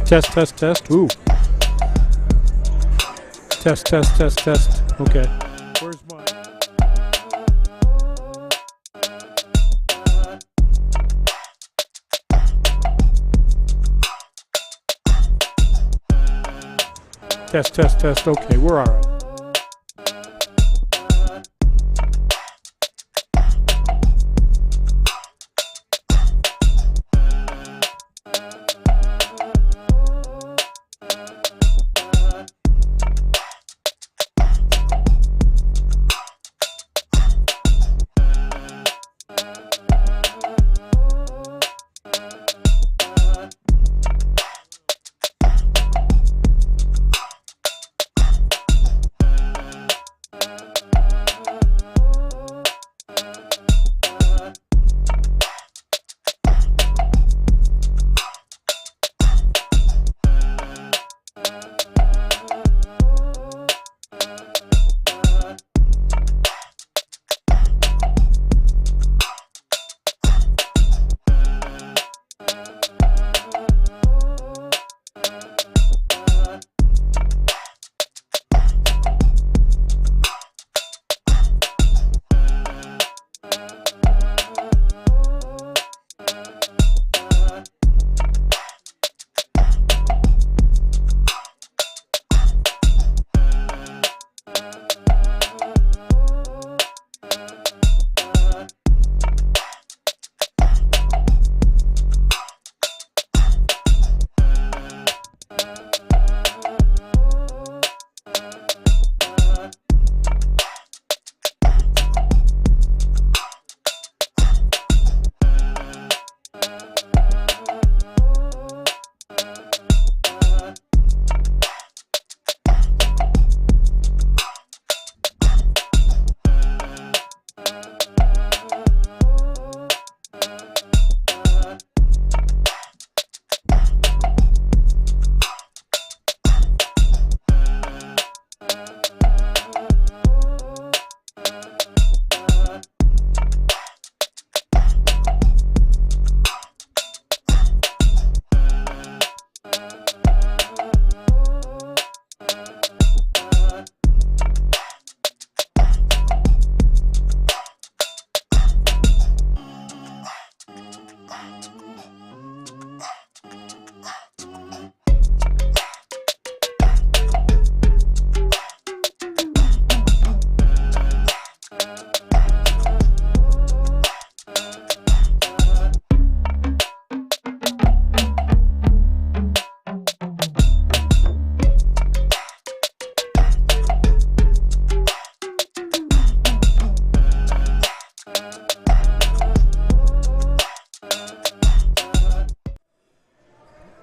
Test, test, test. Ooh. Test, test, test, test. Okay. Where's my... Test, test, test. Okay, we're all right.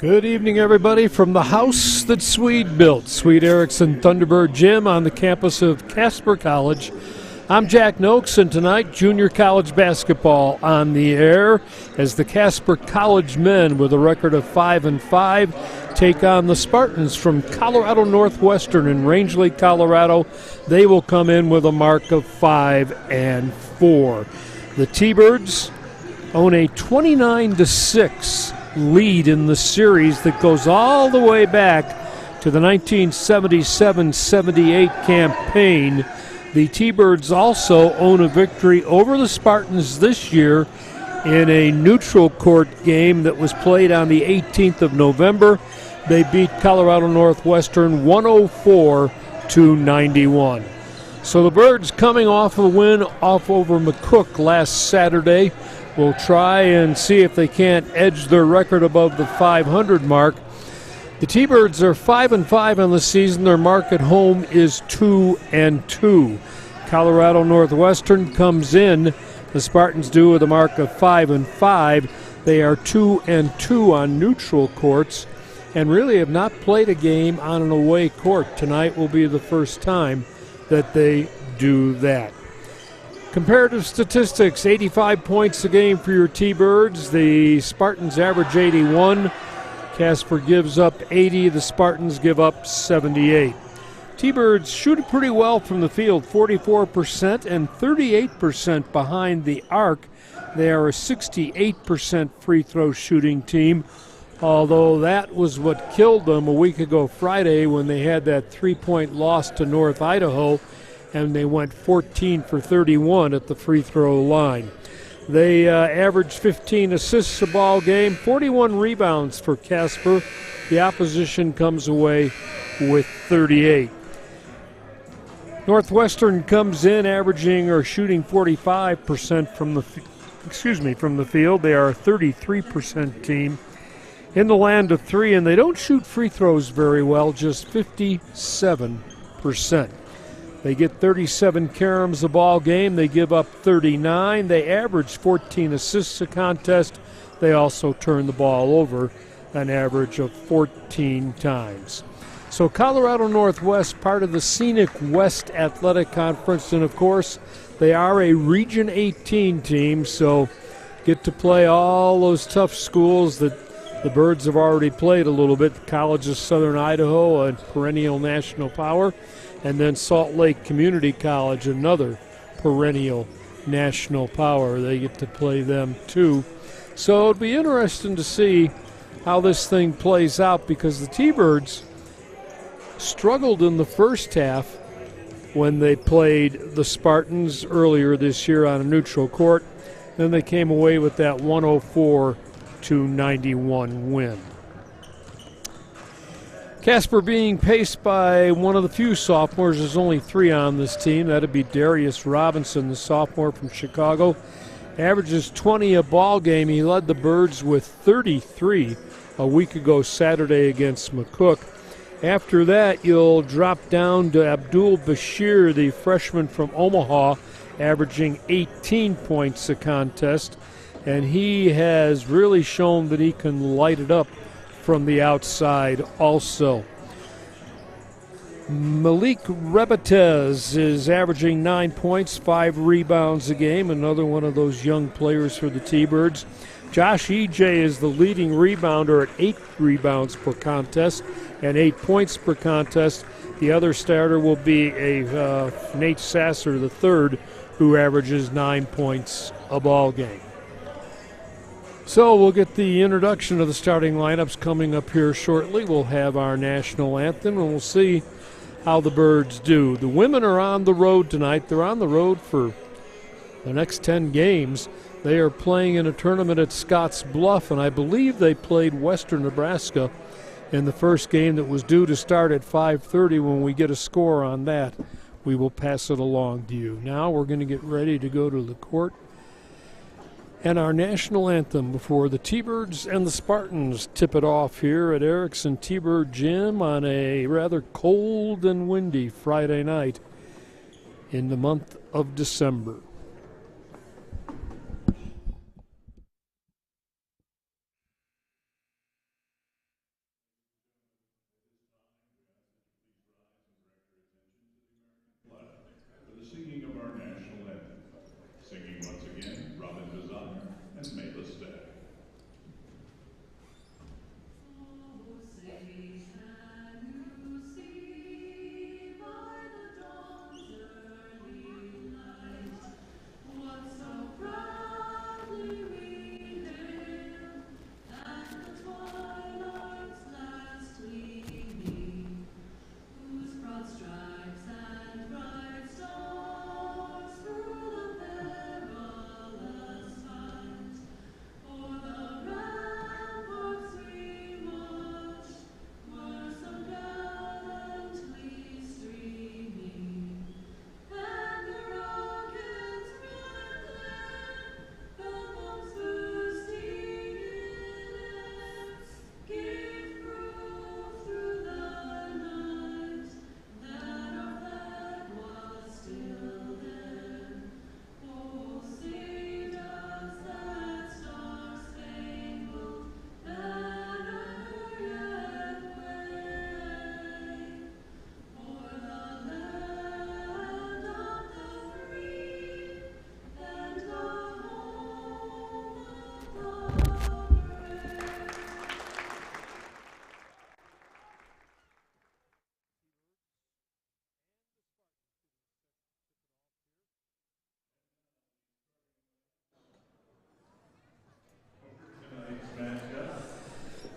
Good evening, everybody, from the house that Swede built, Swede Erickson Thunderbird Gym on the campus of Casper College. I'm Jack Noakes, and tonight, junior college basketball on the air as the Casper College men, with a record of 5-5, take on the Spartans from Colorado Northwestern in Rangeley, Colorado. They will come in with a mark of 5-4. The T-Birds own a 29-6 lead in the series that goes all the way back to the 1977-78 campaign. The T-Birds also own a victory over the Spartans this year in a neutral court game that was played on the 18th of November. They beat Colorado Northwestern 104-91. So the Birds, coming off a win over McCook last Saturday, will try and see if they can't edge their record above the 500 mark. The T-Birds are 5-5 on the season. Their mark at home is 2-2. Colorado Northwestern comes in. The Spartans do with a mark of 5-5. They are 2-2 on neutral courts and really have not played a game on an away court. Tonight will be the first time that they do that. Comparative statistics, 85 points a game for your T-Birds. The Spartans average 81. Casper gives up 80. The Spartans give up 78. T-Birds shoot it pretty well from the field, 44% and 38% behind the arc. They are a 68% free throw shooting team. although that was what killed them a week ago Friday when they had that 3-point loss to North Idaho, and they went 14 for 31 at the free throw line. They averaged 15 assists a ball game, 41 rebounds for Casper. The opposition comes away with 38. Northwestern comes in averaging or shooting 45% from the field. They are a 33% team in the land of three, and they don't shoot free throws very well, just 57%. They get 37 caroms a ball game. They give up 39. They average 14 assists a contest. They also turn the ball over an average of 14 times. So Colorado Northwest, part of the Scenic West Athletic Conference, and of course they are a Region 18 team, so get to play all those tough schools that the Birds have already played a little bit. College of Southern Idaho, a perennial national power, and then Salt Lake Community College, another perennial national power. They get to play them too. So it'll be interesting to see how this thing plays out, because the T-Birds struggled in the first half when they played the Spartans earlier this year on a neutral court. Then they came away with that 104-91 win. Casper being paced by one of the few sophomores. There's only 3 on this team. That'd be Darius Robinson, the sophomore from Chicago. Averages 20 a ball game. He led the Birds with 33 a week ago Saturday against McCook. After that, you'll drop down to Abdul Bashir, the freshman from Omaha, averaging 18 points a contest. And he has really shown that he can light it up from the outside also. Malik Rebetez is averaging 9 points, 5 rebounds a game, another one of those young players for the T-Birds. Josh E.J. is the leading rebounder at 8 rebounds per contest and 8 points per contest. The other starter will be Nate Sasser III, who averages 9 points a ball game. So we'll get the introduction of the starting lineups coming up here shortly. We'll have our national anthem, and we'll see how the Birds do. The women are on the road tonight. They're on the road for the next 10 games. They are playing in a tournament at Scotts Bluff, and I believe they played Western Nebraska in the first game that was due to start at 5:30. When we get a score on that, we will pass it along to you. Now we're going to get ready to go to the court and our national anthem before the T-Birds and the Spartans tip it off here at Erickson T-Bird Gym on a rather cold and windy Friday night in the month of December.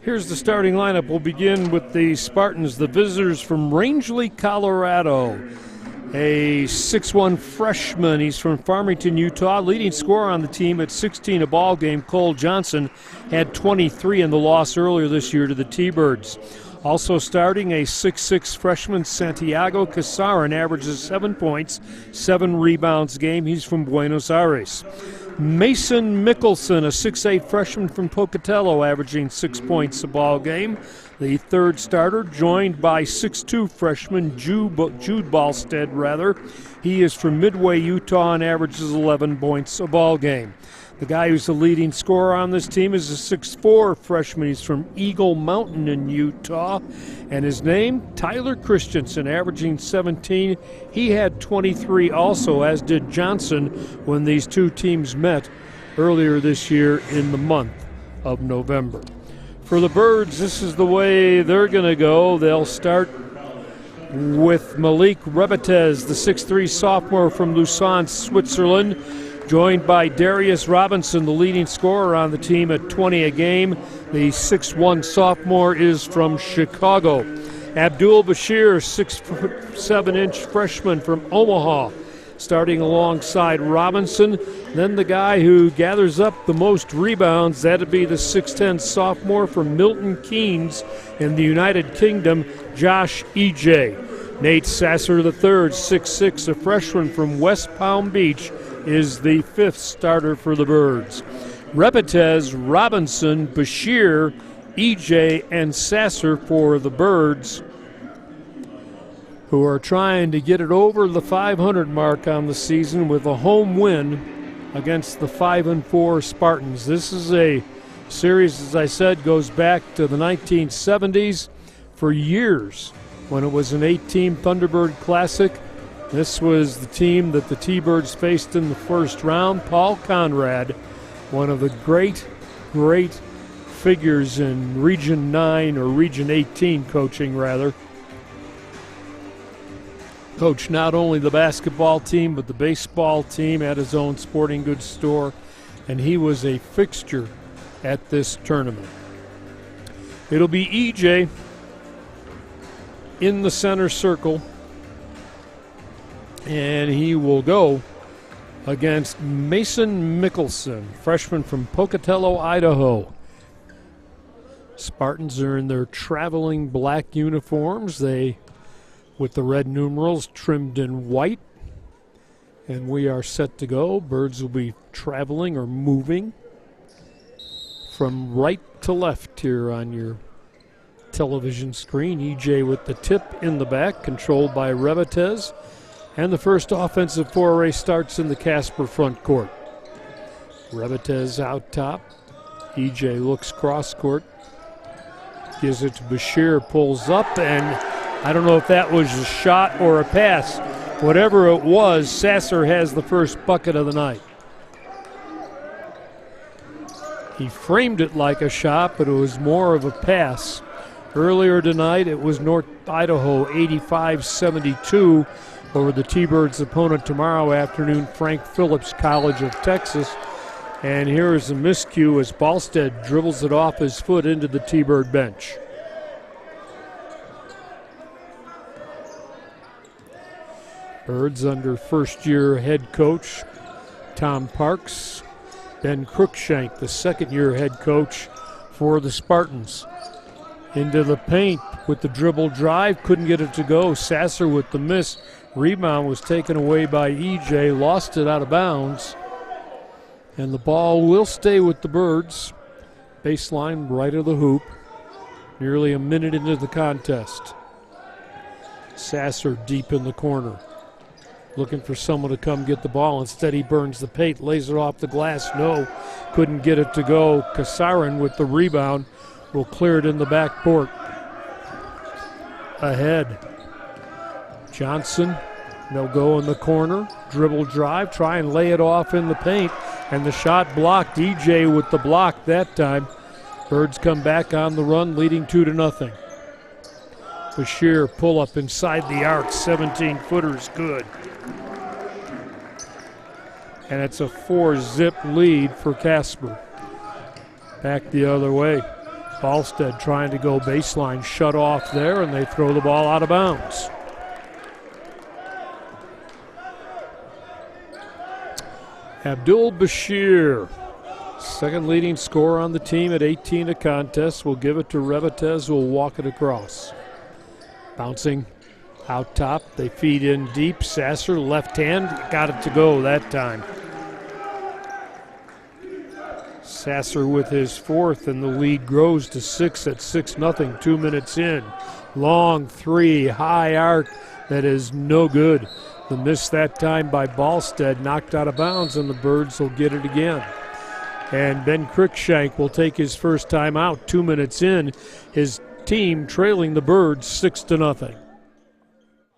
Here's the starting lineup. We'll begin with the Spartans, the visitors from Rangeley, Colorado. A 6'1 freshman. He's from Farmington, Utah. Leading scorer on the team at 16 a ball game, Cole Johnson, had 23 in the loss earlier this year to the T-Birds. Also starting, a 6'6 freshman, Santiago Casarin, averages 7 points, 7 rebounds a game. He's from Buenos Aires. Mason Mickelson, a 6'8 freshman from Pocatello, averaging 6 points a ball game. The third starter, joined by 6'2 freshman Jude Ballstead. He is from Midway, Utah, and averages 11 points a ball game. The guy who's the leading scorer on this team is a 6'4 freshman. He's from Eagle Mountain in Utah. And his name, Tyler Christensen, averaging 17. He had 23 also, as did Johnson, when these two teams met earlier this year in the month of November. For the Birds, this is the way they're going to go. They'll start with Malik Rebetez, the 6'3 sophomore from Lausanne, Switzerland, joined by Darius Robinson, the leading scorer on the team at 20 a game. The 6'1 sophomore is from Chicago. Abdul Bashir, 6'7" freshman from Omaha, starting alongside Robinson. Then the guy who gathers up the most rebounds, that'd be the 6'10 sophomore from Milton Keynes in the United Kingdom, Josh E.J. Nate Sasser III, 6'6", a freshman from West Palm Beach, is the fifth starter for the Birds. Rebetez, Robinson, Bashir, E.J., and Sasser for the Birds, who are trying to get it over the 500 mark on the season with a home win against the 5-4 Spartans. This is a series, as I said, goes back to the 1970s. For years, when it was an 8-team Thunderbird Classic, this was the team that the T-Birds faced in the first round. Paul Conrad, one of the great figures in Region 9 or Region 18 coaching, rather. Coached not only the basketball team, but the baseball team at his own sporting goods store, and he was a fixture at this tournament. It'll be EJ in the center circle, and he will go against Mason Mickelson, freshman from Pocatello, Idaho. Spartans are in their traveling black uniforms. They, with the red numerals trimmed in white. And we are set to go. Birds will be traveling or moving from right to left here on your television screen. EJ with the tip in the back, controlled by Rebetez. And the first offensive foray starts in the Casper front court. Rebetez out top. EJ looks cross court. Gives it to Bashir, pulls up, and I don't know if that was a shot or a pass. Whatever it was, Sasser has the first bucket of the night. He framed it like a shot, but it was more of a pass. Earlier tonight, it was North Idaho 85-72 over the T-Birds' opponent tomorrow afternoon, Frank Phillips College of Texas. And here is a miscue as Ballstead dribbles it off his foot into the T-Bird bench. Birds under first-year head coach Tom Parks. Ben Cruikshank, the second-year head coach for the Spartans. Into the paint with the dribble drive, couldn't get it to go. Sasser with the miss. Rebound was taken away by EJ, lost it out of bounds. And the ball will stay with the Birds. Baseline right of the hoop. Nearly a minute into the contest. Sasser deep in the corner. Looking for someone to come get the ball. Instead he burns the paint, lays it off the glass. No, couldn't get it to go. Casarin with the rebound will clear it in the backcourt. Ahead. Johnson, they'll go in the corner. Dribble drive, try and lay it off in the paint. And the shot blocked. EJ with the block that time. Birds come back on the run, leading 2-0. Bashir pull up inside the arc. 17-footer's good. And it's a 4-zip lead for Casper. Back the other way. Ballstead trying to go baseline, shut off there, and they throw the ball out of bounds. Abdul Bashir, second leading scorer on the team at 18 a contest, will give it to Revetez, who will walk it across. Bouncing out top, they feed in deep. Sasser, left hand, got it to go that time. Sasser with his fourth, and the lead grows to 6 at 6-0, 2 minutes in. Long three, high arc, that is no good. The miss that time by Ballstead, knocked out of bounds, and the Birds will get it again. And Ben Cruikshank will take his first time out, 2 minutes in. His team trailing the Birds 6-0.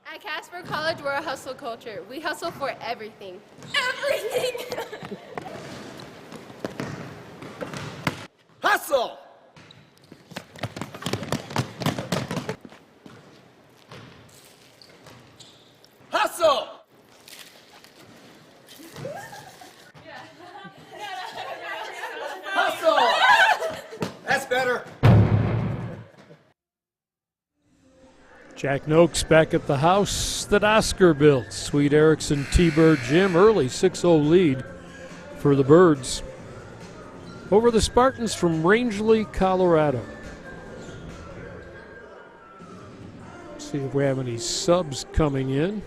At Casper College, we're a hustle culture. We hustle for everything. Everything! Hustle! Hustle! Hustle! That's better. Jack Noakes back at the house that Oscar built. Sweet Erickson T-Bird Gym, early 6-0 lead for the Birds over the Spartans from Rangeley, Colorado. See if we have any subs coming in.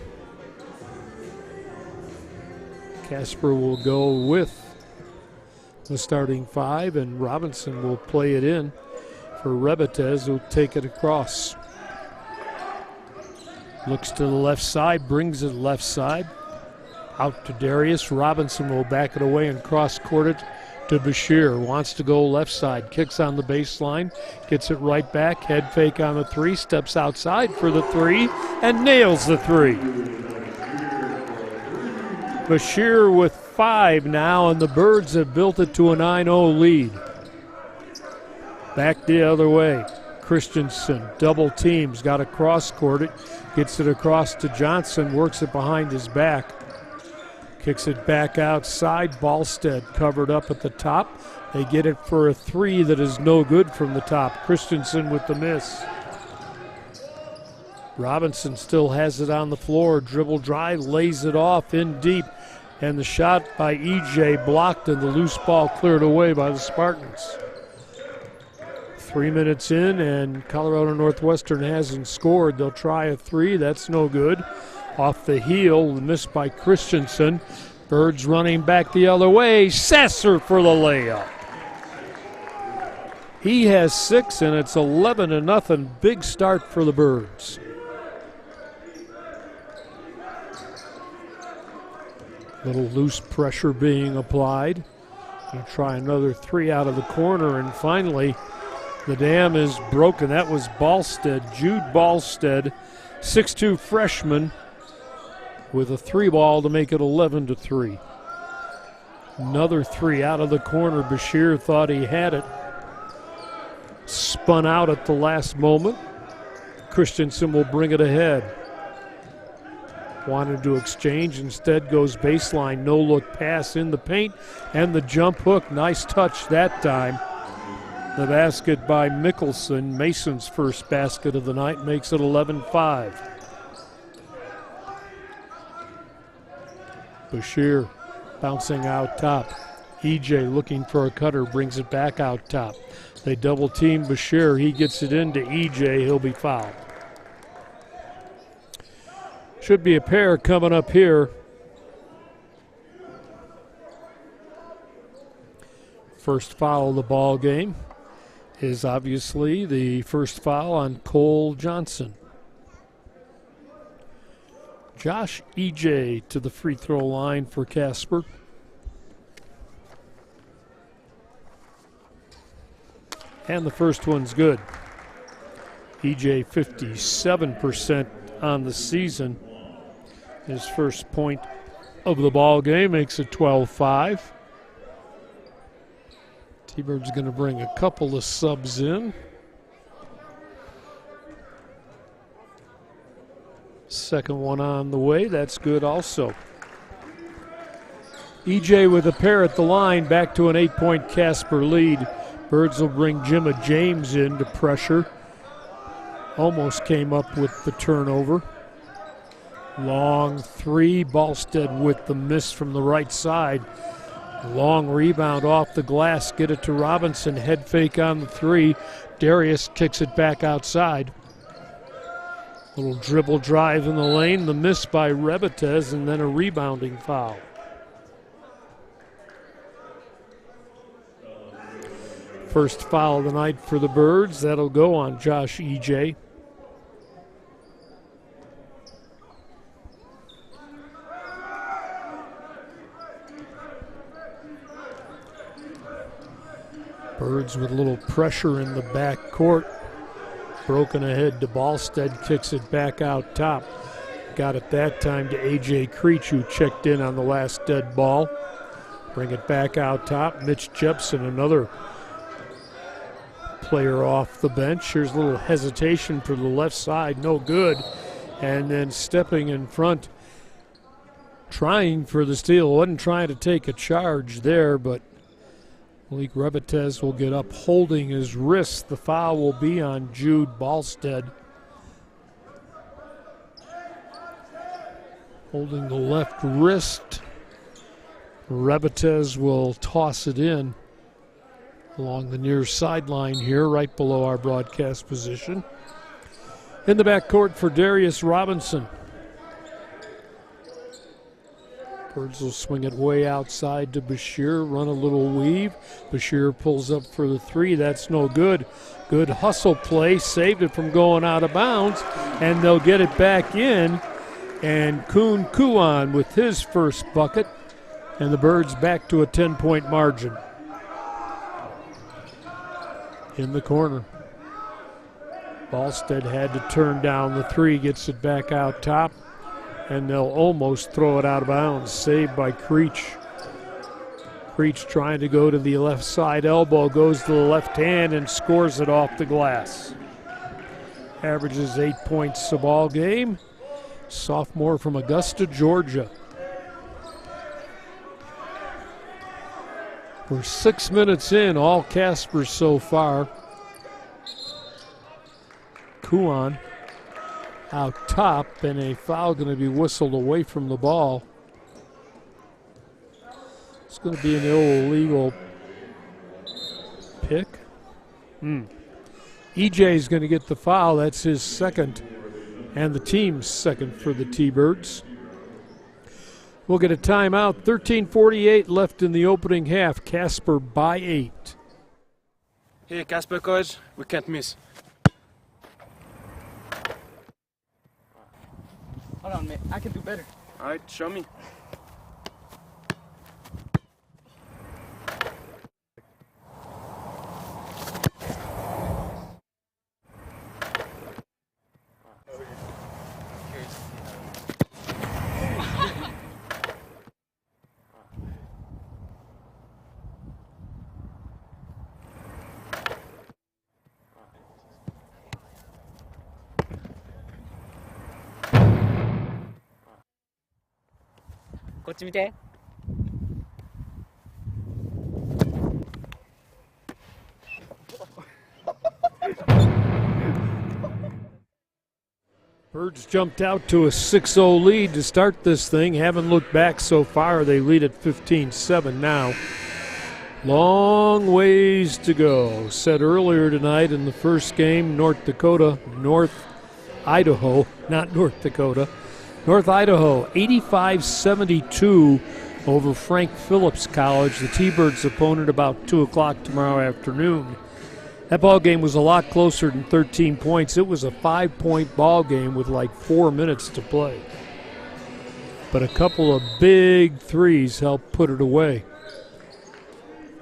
Casper will go with the starting five, and Robinson will play it in for Revetez, who'll take it across. Looks to the left side, brings it left side. Out to Darius. Robinson will back it away and cross-court it to Bashir. Wants to go left side, kicks on the baseline, gets it right back, head fake on the three, steps outside for the three, and nails the three. Bashir with 5 now, and the Birds have built it to a 9-0 lead. Back the other way. Christensen, double teams, got to cross-court it, gets it across to Johnson, works it behind his back. Kicks it back outside. Ballstead covered up at the top. They get it for a three that is no good from the top. Christensen with the miss. Robinson still has it on the floor. Dribble drive, lays it off in deep. And the shot by EJ blocked, and the loose ball cleared away by the Spartans. 3 minutes in, and Colorado Northwestern hasn't scored. They'll try a three. That's no good. Off the heel, missed by Christensen. Birds running back the other way. Sasser for the layup. He has 6, and it's 11-0. Big start for the Birds. Little loose pressure being applied. Gonna try another three out of the corner, and finally the dam is broken. That was Ballstead, Jude Ballstead, 6'2" freshman, with a three ball to make it 11-3. Another three out of the corner. Bashir thought he had it. Spun out at the last moment. Christensen will bring it ahead. Wanted to exchange, instead goes baseline. No look pass in the paint, and the jump hook. Nice touch that time. The basket by Mickelson, Mason's first basket of the night, makes it 11-5. Bashir bouncing out top. EJ looking for a cutter, brings it back out top. They double team Bashir. He gets it into EJ. He'll be fouled. Should be a pair coming up here. First foul of the ball game is obviously the first foul on Cole Johnson. Josh EJ to the free throw line for Casper. And the first one's good. EJ 57% on the season. His first point of the ball game makes it 12-5. T-Bird's going to bring a couple of subs in. Second one on the way. That's good also. EJ with a pair at the line, back to an 8-point Casper lead. Birds will bring Jimma James in to pressure. Almost came up with the turnover. Long three, Ballstead with the miss from the right side. Long rebound off the glass, get it to Robinson, head fake on the three. Darius kicks it back outside. Little dribble drive in the lane, the miss by Rebetez, and then a rebounding foul. First foul of the night for the Birds, that'll go on Josh E.J. Birds with a little pressure in the back court. Broken ahead to Ballstead, kicks it back out top. Got it that time to A.J. Creech, who checked in on the last dead ball. Bring it back out top. Mitch Jepson, another player off the bench. Here's a little hesitation for the left side, no good. And then stepping in front, trying for the steal. Wasn't trying to take a charge there, but Malik Rebetez will get up holding his wrist. The foul will be on Jude Ballstead. Holding the left wrist. Rebetez will toss it in along the near sideline here, right below our broadcast position. In the backcourt for Darius Robinson. Birds will swing it way outside to Bashir, run a little weave. Bashir pulls up for the three, that's no good. Good hustle play, saved it from going out of bounds, and they'll get it back in. And Kuhn Kuan with his first bucket, and the Birds back to a 10-point margin. In the corner. Ballstead had to turn down the three, gets it back out top. And they'll almost throw it out of bounds. Saved by Creech. Creech trying to go to the left side elbow, goes to the left hand and scores it off the glass. Averages 8 points a ball game. Sophomore from Augusta, Georgia. We're 6 minutes in, all Casper so far. Kuan out top, and a foul going to be whistled away from the ball. It's going to be an illegal pick. EJ is going to get the foul. That's his second and the team's second for the T-Birds. We'll get a timeout. 13:48 left in the opening half. Casper by 8. Hey, Casper coach, we can't miss. Hold on, man. I can do better. All right, show me. Birds jumped out to a 6-0 lead to start this thing. Haven't looked back so far. They lead at 15-7 now. Long ways to go. Said earlier tonight in the first game, North Idaho, 85-72 over Frank Phillips College, the T-Birds' opponent, about 2 o'clock tomorrow afternoon. That ball game was a lot closer than 13 points. It was a 5-point ball game with like 4 minutes to play. But a couple of big threes helped put it away.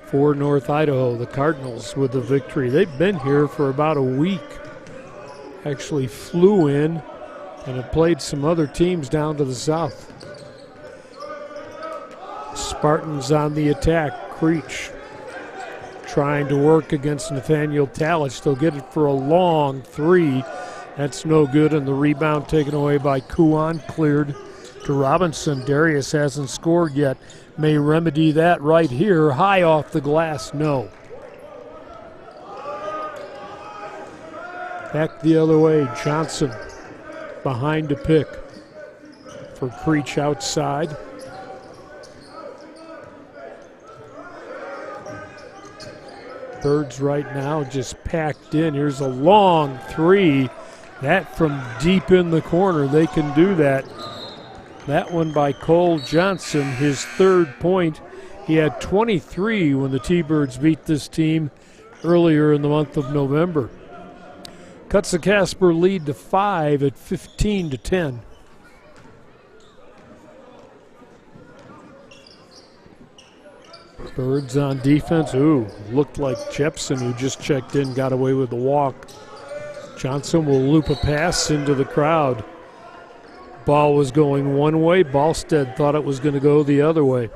For North Idaho, the Cardinals with the victory. They've been here for about a week. Actually flew in and have played some other teams down to the south. Spartans on the attack. Creech trying to work against Nathaniel Talich. They'll get it for a long three. That's no good, and the rebound taken away by Kuan, cleared to Robinson. Darius hasn't scored yet. May remedy that right here. High off the glass, no. Back the other way, Johnson behind to pick for Creech outside. Birds right now just packed in. Here's a long three. That from deep in the corner. They can do that. That one by Cole Johnson, his third point. He had 23 when the T-Birds beat this team earlier in the month of November. Cuts the Casper lead to 5 at 15-10. Birds on defense. Ooh, looked like Jepson, who just checked in, got away with the walk. Johnson will loop a pass into the crowd. Ball was going one way. Ballstead thought it was going to go the other way.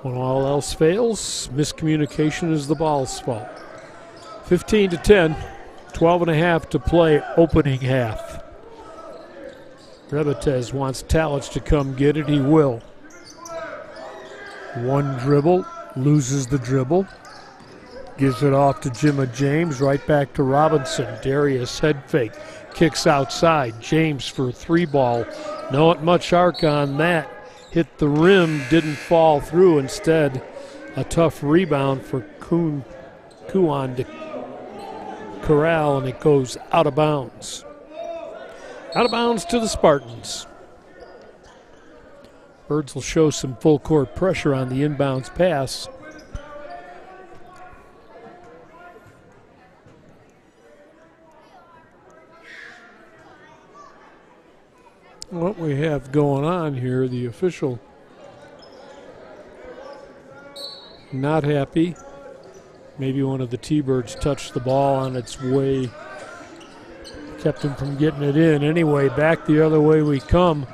When all else fails, miscommunication is the ball's fault. 15-10, 12.5 to play opening half. Rebetez wants Talich to come get it. He will. One dribble, loses the dribble. Gives it off to Jimma James, right back to Robinson. Darius head fake, kicks outside. James for a three ball. Not much arc on that. Hit the rim, didn't fall through. Instead, a tough rebound for Kuhn to corral, and it goes out of bounds. Out of bounds to the Spartans. Birds will show some full court pressure on the inbounds pass. What we have going on here, the official not happy. Maybe one of the T-Birds touched the ball on its way, kept him from getting it in. Anyway, back the other way we come,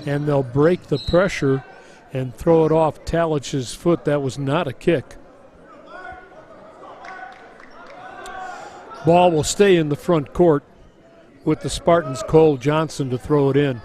and they'll break the pressure and throw it off Talich's foot. That was not a kick. Ball will stay in the front court with the Spartans' Cole Johnson to throw it in.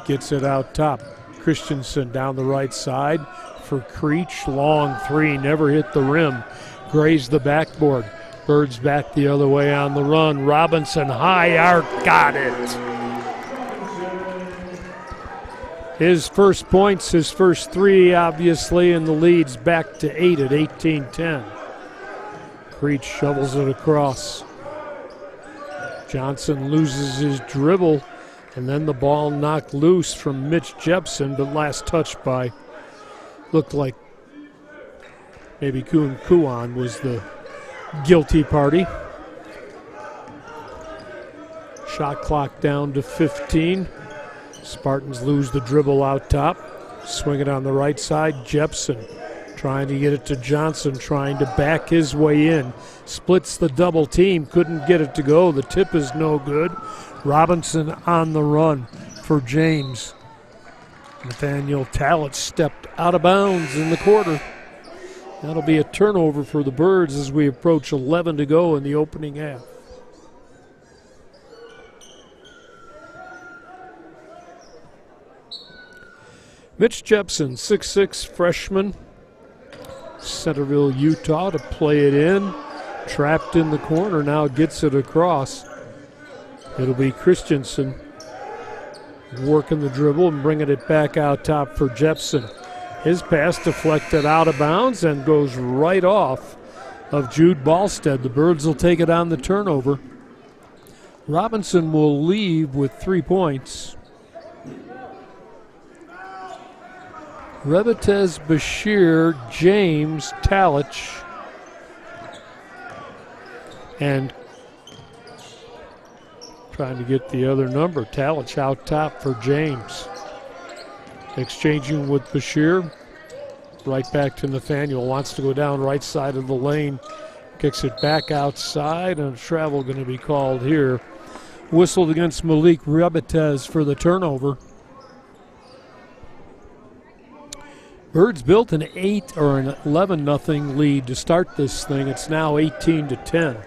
Gets it out top. Christensen down the right side for Creech. Long three, never hit the rim. Grazed the backboard. Birds back the other way on the run. Robinson, high arc, got it. His first points, his first three, obviously, and the lead's back to 8 at 18-10. Creech shovels it across. Johnson loses his dribble, and then the ball knocked loose from Mitch Jepson, but last touch by, looked like maybe Kuhn was the guilty party. Shot clock down to 15. Spartans lose the dribble out top. Swing it on the right side. Jepson trying to get it to Johnson, trying to back his way in. Splits the double team, couldn't get it to go. The tip is no good. Robinson on the run for James. Nathaniel Talich stepped out of bounds in the quarter. That'll be a turnover for the Birds as we approach 11 to go in the opening half. Mitch Jepson, 6'6", freshman, Centerville, Utah, to play it in. Trapped in the corner, now gets it across. It'll be Christensen working the dribble and bringing it back out top for Jepson. His pass deflected out of bounds and goes right off of Jude Ballstead. The Birds will take it on the turnover. Robinson will leave with 3 points. Rebetez, Bashir, James, Talich, and trying to get the other number. Talich out top for James. Exchanging with Bashir. Right back to Nathaniel. Wants to go down right side of the lane. Kicks it back outside, and a travel going to be called here. Whistled against Malik Rebetez for the turnover. Birds built an 8 or an 11-0 lead to start this thing. It's now 18-10.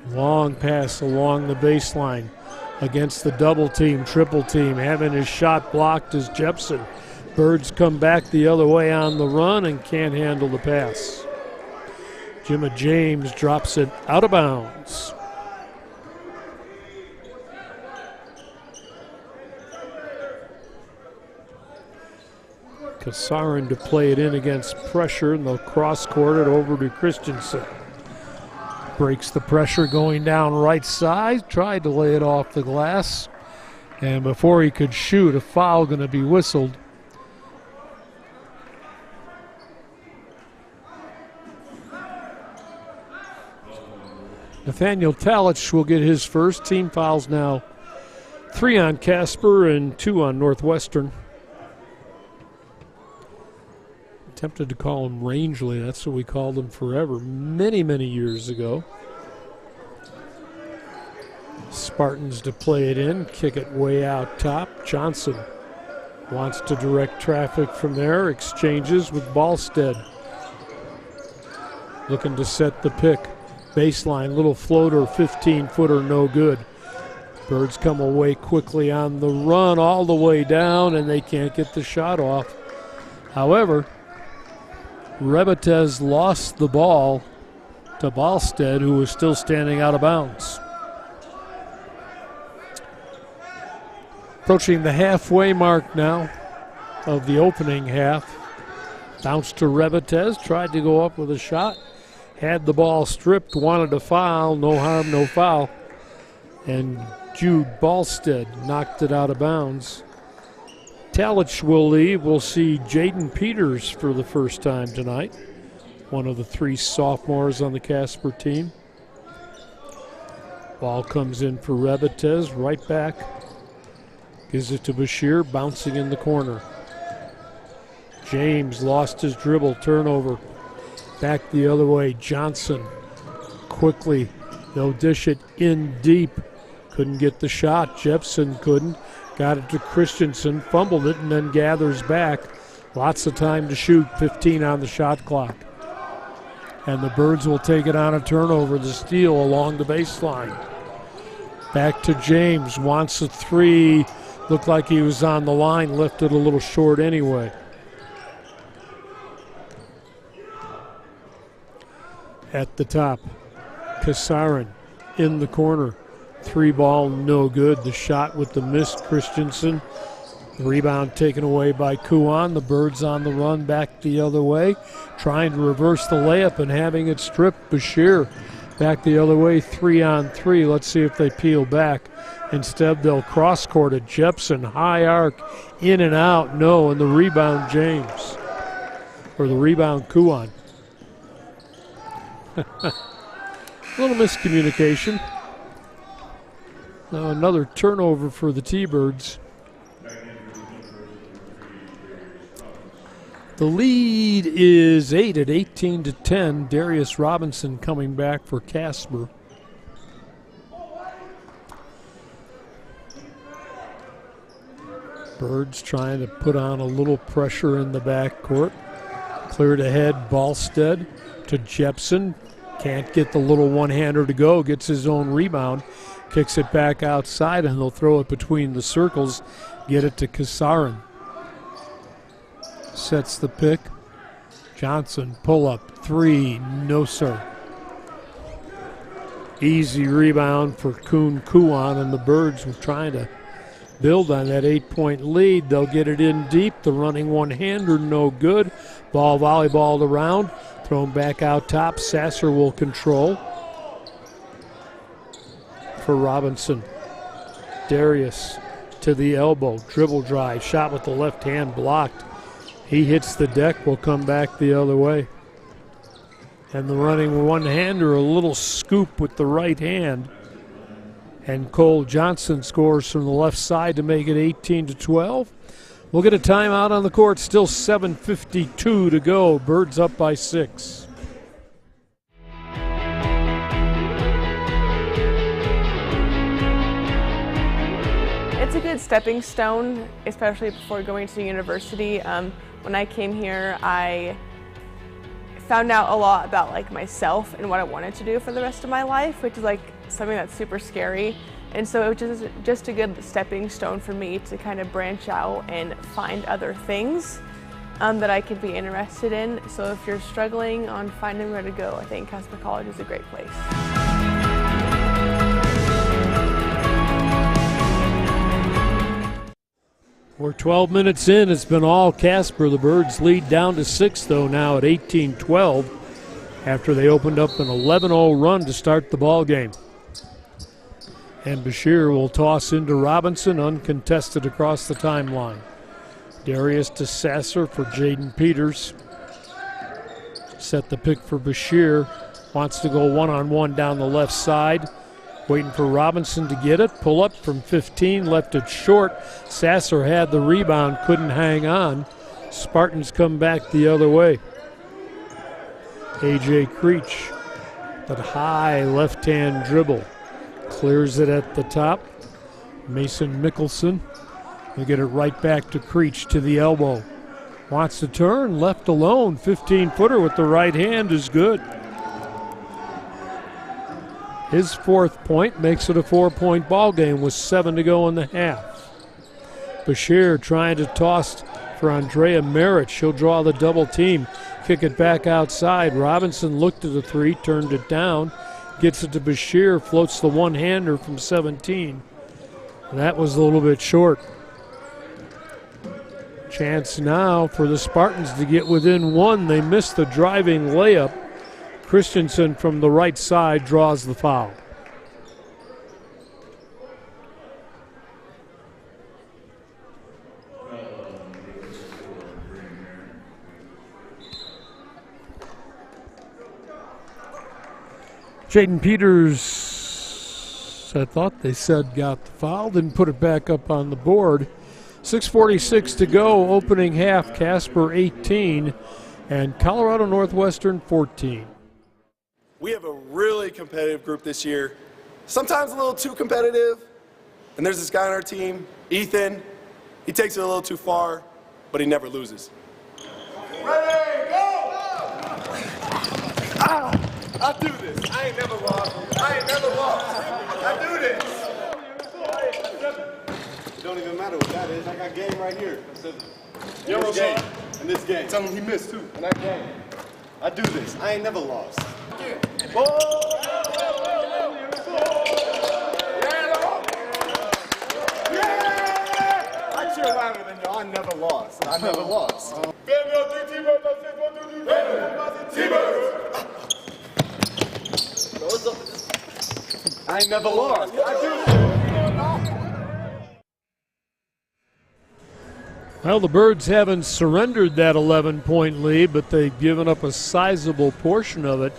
Long pass along the baseline against the double team, triple team. Having his shot blocked is Jepson. Birds come back the other way on the run and can't handle the pass. Jimma James drops it out of bounds. Kasarin to play it in against pressure, and they'll cross-court it over to Christensen. Breaks the pressure going down right side, tried to lay it off the glass, and before he could shoot, a foul going to be whistled. Nathaniel Talich will get his first. Team fouls now. 3 on Casper and 2 on Northwestern. Tempted to call him Rangeley. That's what we called him forever, many, many years ago. Spartans to play it in, kick it way out top. Johnson wants to direct traffic from there, exchanges with Ballstead. Looking to set the pick. Baseline, little floater, 15-footer, no good. Birds come away quickly on the run all the way down, and they can't get the shot off. However, Rebatez lost the ball to Ballstead, who was still standing out of bounds. Approaching the halfway mark now of the opening half. Bounce to Rebatez, tried to go up with a shot. Had the ball stripped, wanted a foul, no harm, no foul. And Jude Ballstead knocked it out of bounds. Talich will leave. We'll see Jaden Peters for the first time tonight. One of the 3 sophomores on the Casper team. Ball comes in for Rebatez, right back. Gives it to Bashir, bouncing in the corner. James lost his dribble, turnover. Back the other way, Johnson. Quickly, they'll dish it in deep. Couldn't get the shot, Jepson couldn't. Got it to Christensen, fumbled it, and then gathers back. Lots of time to shoot, 15 on the shot clock. And the Birds will take it on a turnover, the steal along the baseline. Back to James, wants a 3. Looked like he was on the line, left it a little short anyway. At the top, Kasarin in the corner. 3 ball, no good. The shot with the missed Christensen. The rebound taken away by Kuan. The Birds on the run back the other way. Trying to reverse the layup and having it stripped. Bashir back the other way, 3 on 3. Let's see if they peel back. Instead, they'll cross-court it. Jepson, high arc, in and out, no. And the rebound, James. Or the rebound, Kuan. A little miscommunication. Now another turnover for the T-Birds. The lead is 8 at 18-10. Darius Robinson coming back for Casper. Birds trying to put on a little pressure in the backcourt. Cleared ahead, Ballstead to Jepson. Can't get the little one-hander to go. Gets his own rebound. Kicks it back outside, and they'll throw it between the circles. Get it to Kasarin. Sets the pick. Johnson, pull up, 3, no sir. Easy rebound for Kuan, and the Birds were trying to build on that 8-point lead. They'll get it in deep. The running one-hander, no good. Ball volleyballed around. Thrown back out top. Sasser will control. For Robinson. Darius to the elbow. Dribble drive. Shot with the left hand blocked. He hits the deck. Will come back the other way. And the running one-hander, a little scoop with the right hand. And Cole Johnson scores from the left side to make it 18-12. We'll get a timeout on the court. Still 7:52 to go. Birds up by 6. It's a good stepping stone, especially before going to university. When I came here, I found out a lot about myself and what I wanted to do for the rest of my life, which is something that's super scary And so it was just a good stepping stone for me to kind of branch out and find other things that I could be interested in. So if you're struggling on finding where to go, I think Casper College is a great place. We're 12 minutes in. It's been all Casper. The Birds lead down to 6, though, now at 18-12 after they opened up an 11-0 run to start the ball game. And Bashir will toss into Robinson, uncontested across the timeline. Darius to Sasser for Jaden Peters. Set the pick for Bashir. Wants to go one-on-one down the left side. Waiting for Robinson to get it. Pull up from 15, left it short. Sasser had the rebound, couldn't hang on. Spartans come back the other way. A.J. Creech, that high left-hand dribble. Clears it at the top. Mason Mickelson will get it right back to Creech to the elbow. Wants to turn, left alone. 15-footer with the right hand is good. His 4th point makes it a 4-point ball game with 7 to go in the half. Bashir trying to toss for Andrea Merritt. She'll draw the double team. Kick it back outside. Robinson looked at the 3, turned it down. Gets it to Bashir, floats the one-hander from 17. And that was a little bit short. Chance now for the Spartans to get within 1. They missed the driving layup. Christensen from the right side draws the foul. Jaden Peters, I thought they said got the foul, didn't put it back up on the board. 6:46 to go, opening half, Casper 18 and Colorado Northwestern 14. We have a really competitive group this year, sometimes a little too competitive. And there's this guy on our team, Ethan. He takes it a little too far, but he never loses. Ready, go! I do this. I ain't never lost. I do this. It don't even matter what that is. I got game right here. In this game. In this game. Tell him he missed too. In that game. I do this. I ain't never lost. I cheer louder than y'all. I never lost. I never lost. I ain't never lost. Well, the Birds haven't surrendered that 11-point lead, but they've given up a sizable portion of it.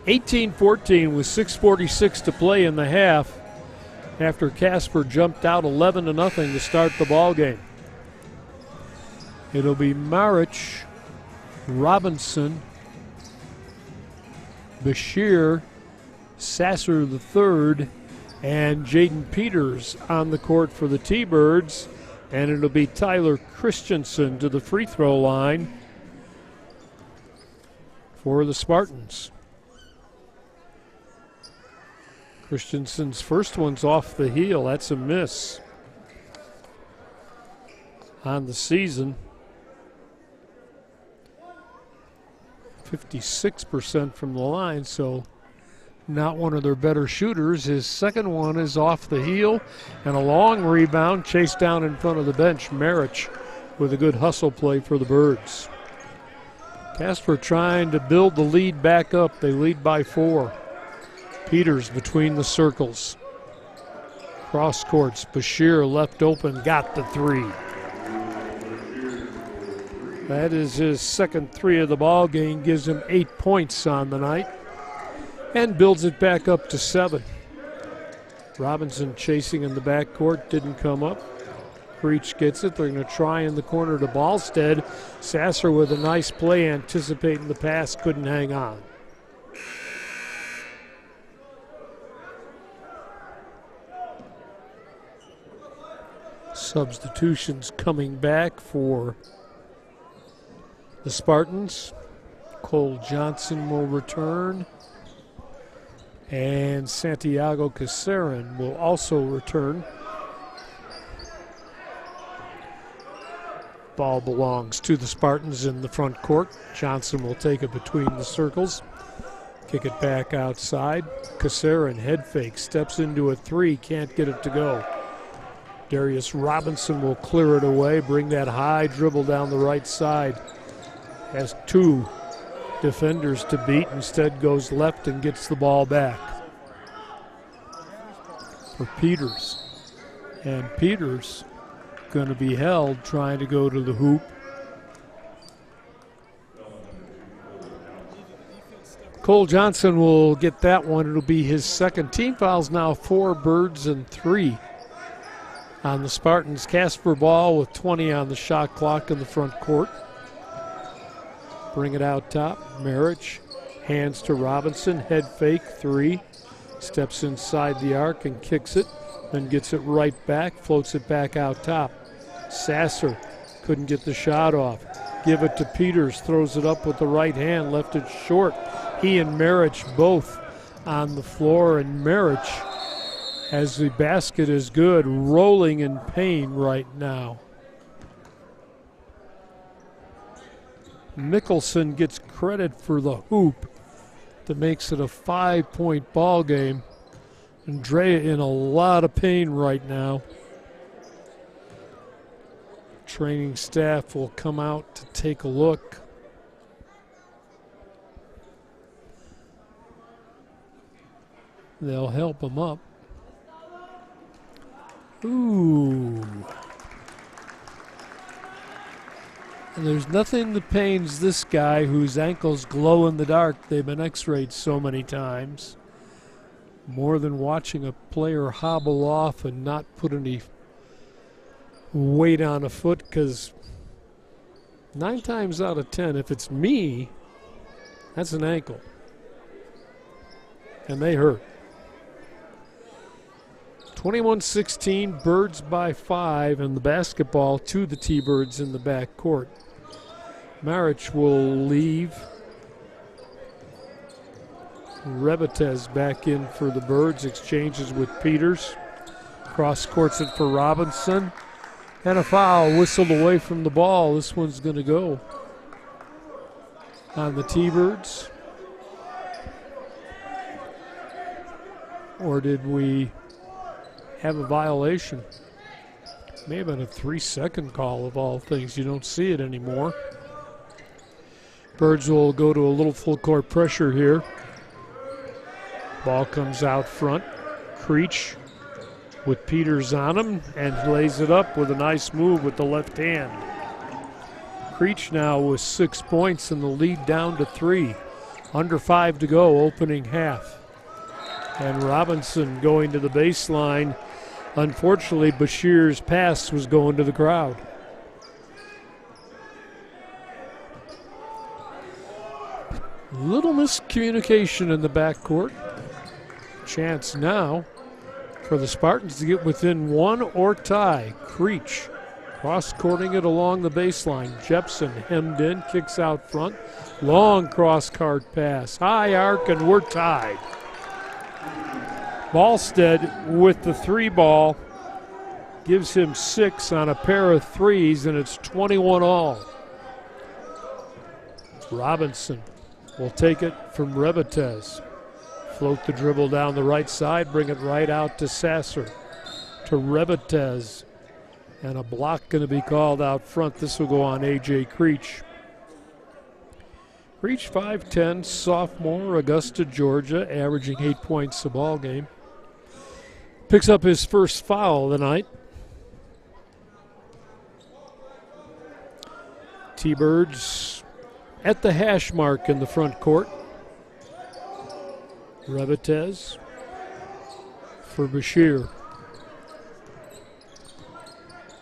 18-14 with 6:46 to play in the half after Casper jumped out 11-0 to start the ball game. It'll be Marich, Robinson, Bashir, Sasser III, and Jaden Peters on the court for the T-Birds. And it'll be Tyler Christensen to the free throw line for the Spartans. Christensen's first one's off the heel. That's a miss on the season. 56% from the line, so not one of their better shooters. His second one is off the heel, and a long rebound chased down in front of the bench. Marich with a good hustle play for the Birds. Casper trying to build the lead back up. They lead by 4. Peters between the circles. Cross courts, Bashir left open, got the 3. That is his second 3 of the ball game, gives him 8 points on the night, and builds it back up to 7. Robinson chasing in the backcourt, didn't come up. Creech gets it. They're going to try in the corner to Ballstead. Sasser with a nice play, anticipating the pass, couldn't hang on. Substitutions coming back for the Spartans. Cole Johnson will return. And Santiago Casarin will also return. Ball belongs to the Spartans in the front court. Johnson will take it between the circles. Kick it back outside. Casarin head fake, steps into a three, can't get it to go. Darius Robinson will clear it away, bring that high dribble down the right side. Has two defenders to beat, instead goes left and gets the ball back for Peters. And Peters going to be held trying to go to the hoop. Cole Johnson will get that one. It'll be his second. Team fouls now 4 Birds and 3 on the Spartans. Casper Ball with 20 on the shot clock in the front court. Bring it out top. Marich hands to Robinson. Head fake, 3. Steps inside the arc and kicks it. Then gets it right back. Floats it back out top. Sasser couldn't get the shot off. Give it to Peters. Throws it up with the right hand. Left it short. He and Marich both on the floor. And Marich, as the basket is good, rolling in pain right now. Mickelson gets credit for the hoop that makes it a 5-point ball game. Andrea in a lot of pain right now. Training staff will come out to take a look. They'll help him up. Ooh. And there's nothing that pains this guy whose ankles glow in the dark. They've been x-rayed so many times. More than watching a player hobble off and not put any weight on a foot, because 9 times out of 10, if it's me, that's an ankle. And they hurt. 21-16, Birds by 5, and the basketball to the T-Birds in the back court. Marich will leave. Rebatez back in for the Birds, exchanges with Peters. Cross courts it for Robinson. And a foul whistled away from the ball. This one's going to go on the T-Birds. Or did we have a violation? May have been a 3-second call of all things. You don't see it anymore. Birds will go to a little full court pressure here. Ball comes out front. Creech with Peters on him and lays it up with a nice move with the left hand. Creech now with 6 points and the lead down to 3. Under 5 to go, opening half. And Robinson going to the baseline. Unfortunately, Bashir's pass was going to the crowd. Little miscommunication in the backcourt. Chance now for the Spartans to get within 1 or tie. Creech cross-courting it along the baseline. Jepson hemmed in, kicks out front. Long cross-cart pass. High arc, and we're tied. Ballstead with the 3 ball. Gives him 6 on a pair of 3s, and it's 21 all. Robinson will take it from Rebatez. Float the dribble down the right side, bring it right out to Sasser. To Rebatez. And a block going to be called out front. This will go on A.J. Creech. Creech, 5'10", sophomore, Augusta, Georgia, averaging 8 points a ball game. Picks up his first foul of the night. T-Birds at the hash mark in the front court. Rebatez for Bashir.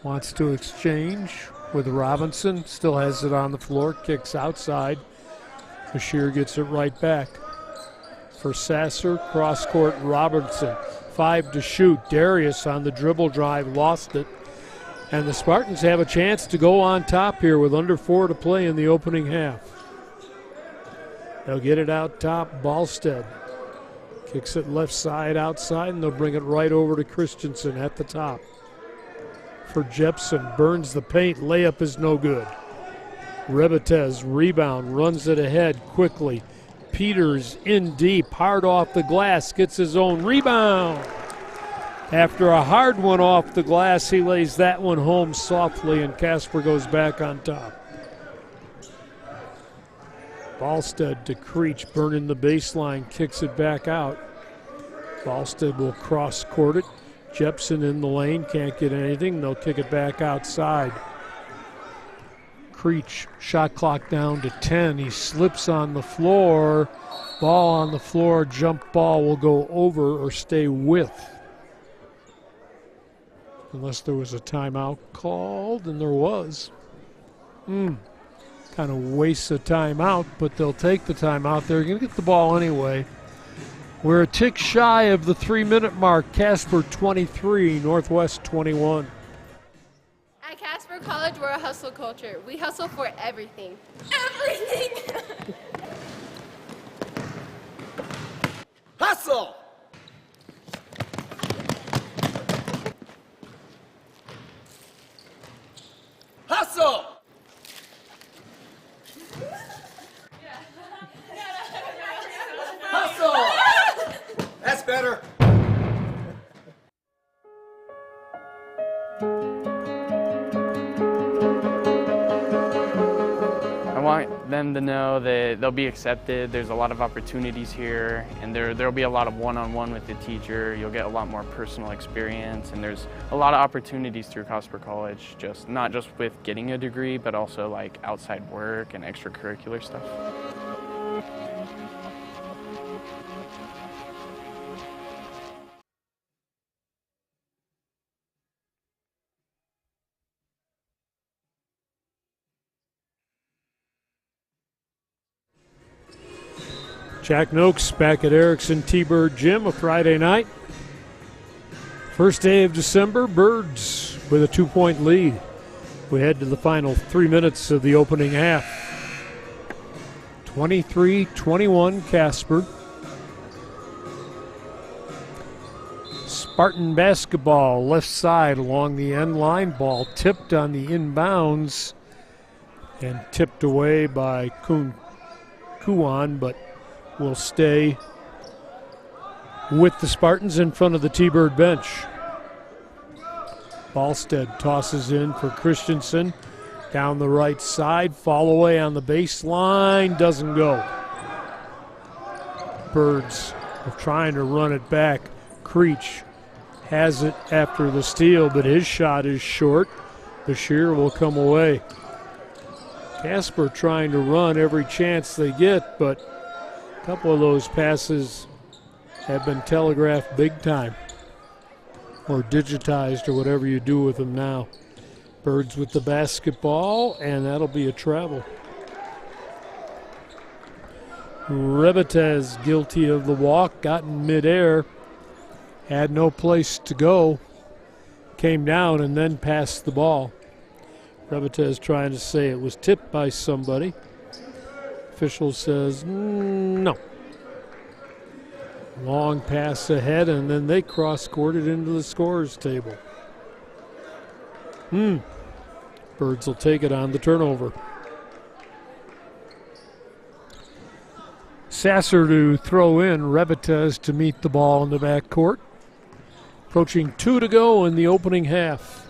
Wants to exchange with Robinson. Still has it on the floor. Kicks outside. Bashir gets it right back. For Sasser, cross court Robertson. 5 to shoot. Darius on the dribble drive lost it. And the Spartans have a chance to go on top here with under 4 to play in the opening half. They'll get it out top. Ballstead Kicks it left side outside, and they'll bring it right over to Christensen at the top. For Jepson, burns the paint, layup is no good. Rebetez, rebound, runs it ahead quickly. Peters in deep, hard off the glass, gets his own rebound. After a hard one off the glass, he lays that one home softly, and Casper goes back on top. Ballstead to Creech, burning the baseline, kicks it back out. Ballstead will cross-court it. Jepson in the lane, can't get anything. They'll kick it back outside. Creech, shot clock down to 10. He slips on the floor. Ball on the floor, jump ball will go over or stay with. Unless there was a timeout called, and there was. Kind of wastes a timeout, but they'll take the timeout. They're going to get the ball anyway. We're a tick shy of the 3-minute mark. Casper 23, Northwest 21. At Casper College, we're a hustle culture. We hustle for everything. Everything! Hustle! Hustle! Hustle! That's better. I want them to know that they'll be accepted. There's a lot of opportunities here, and there'll be a lot of one-on-one with the teacher. You'll get a lot more personal experience, and there's a lot of opportunities through Casper College, not just with getting a degree, but also like outside work and extracurricular stuff. Jack Noakes back at Erickson T-Bird Gym, a Friday night. First day of December, Birds with a 2-point lead. We head to the final 3 minutes of the opening half. 23-21 Casper. Spartan basketball, left side along the end line. Ball tipped on the inbounds and tipped away by Kuan, but will stay with the Spartans in front of the T-Bird bench. Ballstead tosses in for Christensen. Down the right side, fall away on the baseline, doesn't go. Birds are trying to run it back. Creech has it after the steal, but his shot is short. Bashir will come away. Casper trying to run every chance they get, but a couple of those passes have been telegraphed big time, or digitized, or whatever you do with them now. Birds with the basketball, and that'll be a travel. Rebetez guilty of the walk, got in midair, had no place to go, came down and then passed the ball. Rebetez trying to say it was tipped by somebody. Official says no. Long pass ahead, and then they cross-courted into the scorer's table. Birds will take it on the turnover. Sasser to throw in, Rebetez to meet the ball in the backcourt. Approaching 2 to go in the opening half.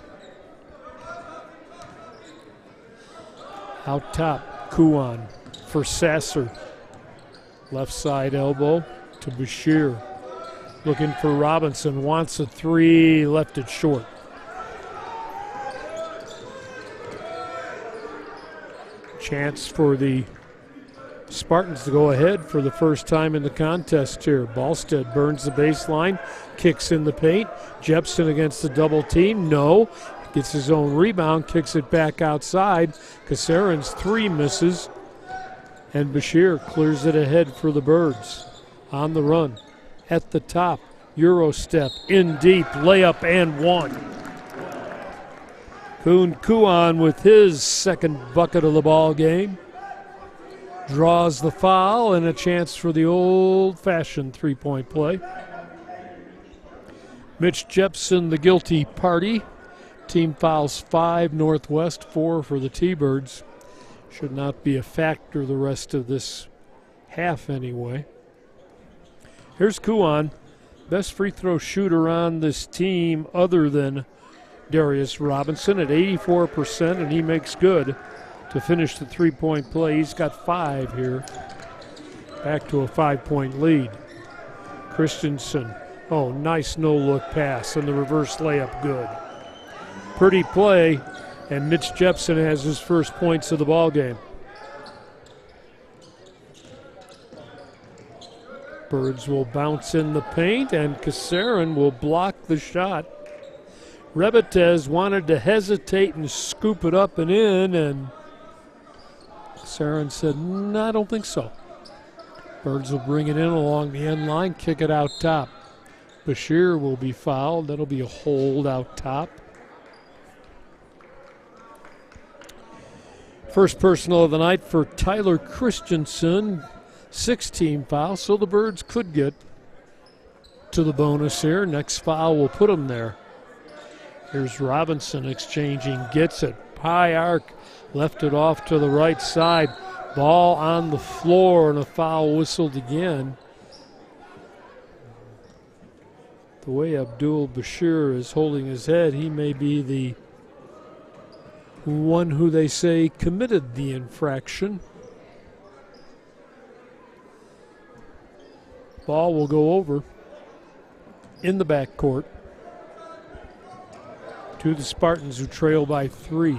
Out top, Kuan for Sasser. Left side elbow to Bashir. Looking for Robinson, wants a three, left it short. Chance for the Spartans to go ahead for the first time in the contest here. Ballstead burns the baseline, kicks in the paint. Jepson against the double team, no. Gets his own rebound, kicks it back outside. Kasarin's three misses, and Bashir clears it ahead for the Birds. On the run, at the top, Euro step, in deep, layup and one. Kuan with his second bucket of the ball game. draws the foul and a chance for the old-fashioned three-point play. Mitch Jepson, the guilty party. Team fouls 5 Northwest, 4 for the T-Birds. Should not be a factor the rest of this half anyway. Here's Kuan, best free throw shooter on this team other than Darius Robinson at 84%, and he makes good to finish the three-point play. He's got 5 here. Back to a 5-point lead. Christensen, oh, nice no-look pass, and the reverse layup good. Pretty play, and Mitch Jepson has his first points of the ball game. Birds will bounce in the paint, and Kasarin will block the shot. Rebetez wanted to hesitate and scoop it up and in, and Kasarin said, "No, I don't think so." Birds will bring it in along the end line, kick it out top. Bashir will be fouled. That'll be a hold out top. First personal of the night for Tyler Christensen. 16 fouls, so the Birds could get to the bonus here. Next foul will put them there. Here's Robinson exchanging, gets it. High arc, left it off to the right side. Ball on the floor and a foul whistled again. The way Abdul Bashir is holding his head, he may be the one who they say committed the infraction. Ball will go over in the backcourt to the Spartans, who trail by 3.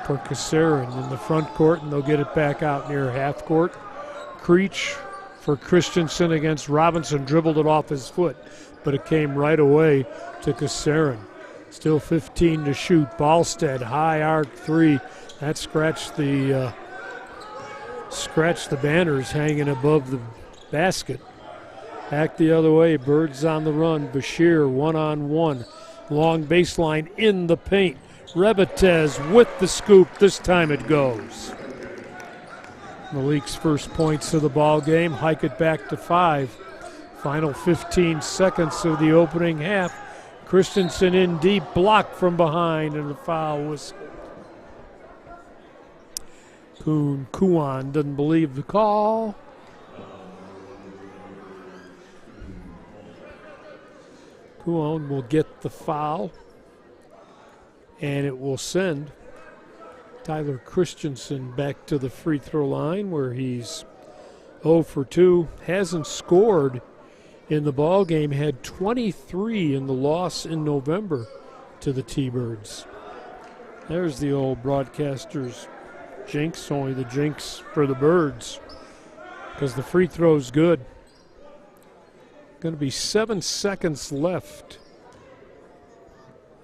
For Kasarin in the front court, and they'll get it back out near half court. Creech for Christensen against Robinson, dribbled it off his foot, but it came right away to Kasarin. Still 15 to shoot. Ballstead, high arc 3. That scratched the banners hanging above the basket. Back the other way, Birds on the run. Bashir one-on-one. Long baseline in the paint. Rebetez with the scoop. This time it goes. Malik's first points of the ball game. Hike it back to 5. Final 15 seconds of the opening half. Christensen in deep, blocked from behind, and the foul whistle. Kuan doesn't believe the call. Kuan will get the foul, and it will send Tyler Christensen back to the free throw line, where he's 0 for 2. Hasn't scored in the ball game, had 23 in the loss in November to the T-Birds. There's the old broadcaster's jinx, only the jinx for the Birds, because the free throw's good. Going to be 7 seconds left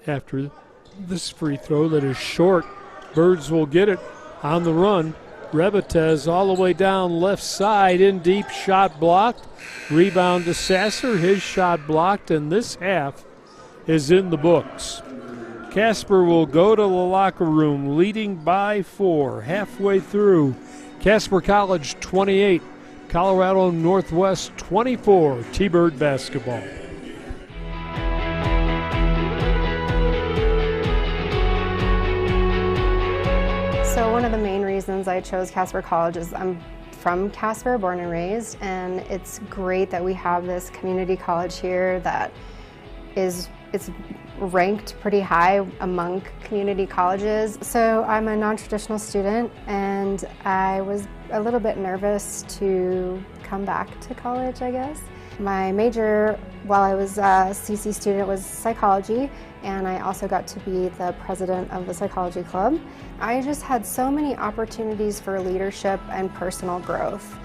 after this free throw that is short. Birds will get it on the run. Rebetez all the way down left side, in deep, shot blocked. Rebound to Sasser, his shot blocked, and this half is in the books. Casper will go to the locker room leading by 4 halfway through. Casper College 28, Colorado Northwest 24, T-Bird basketball. So one of the main reasons I chose Casper College is I'm from Casper, born and raised, and it's great that we have this community college here that it's ranked pretty high among community colleges. So I'm a non-traditional student, and I was a little bit nervous to come back to college, I guess. My major while I was a CC student was psychology, and I also got to be the president of the psychology club. I just had so many opportunities for leadership and personal growth.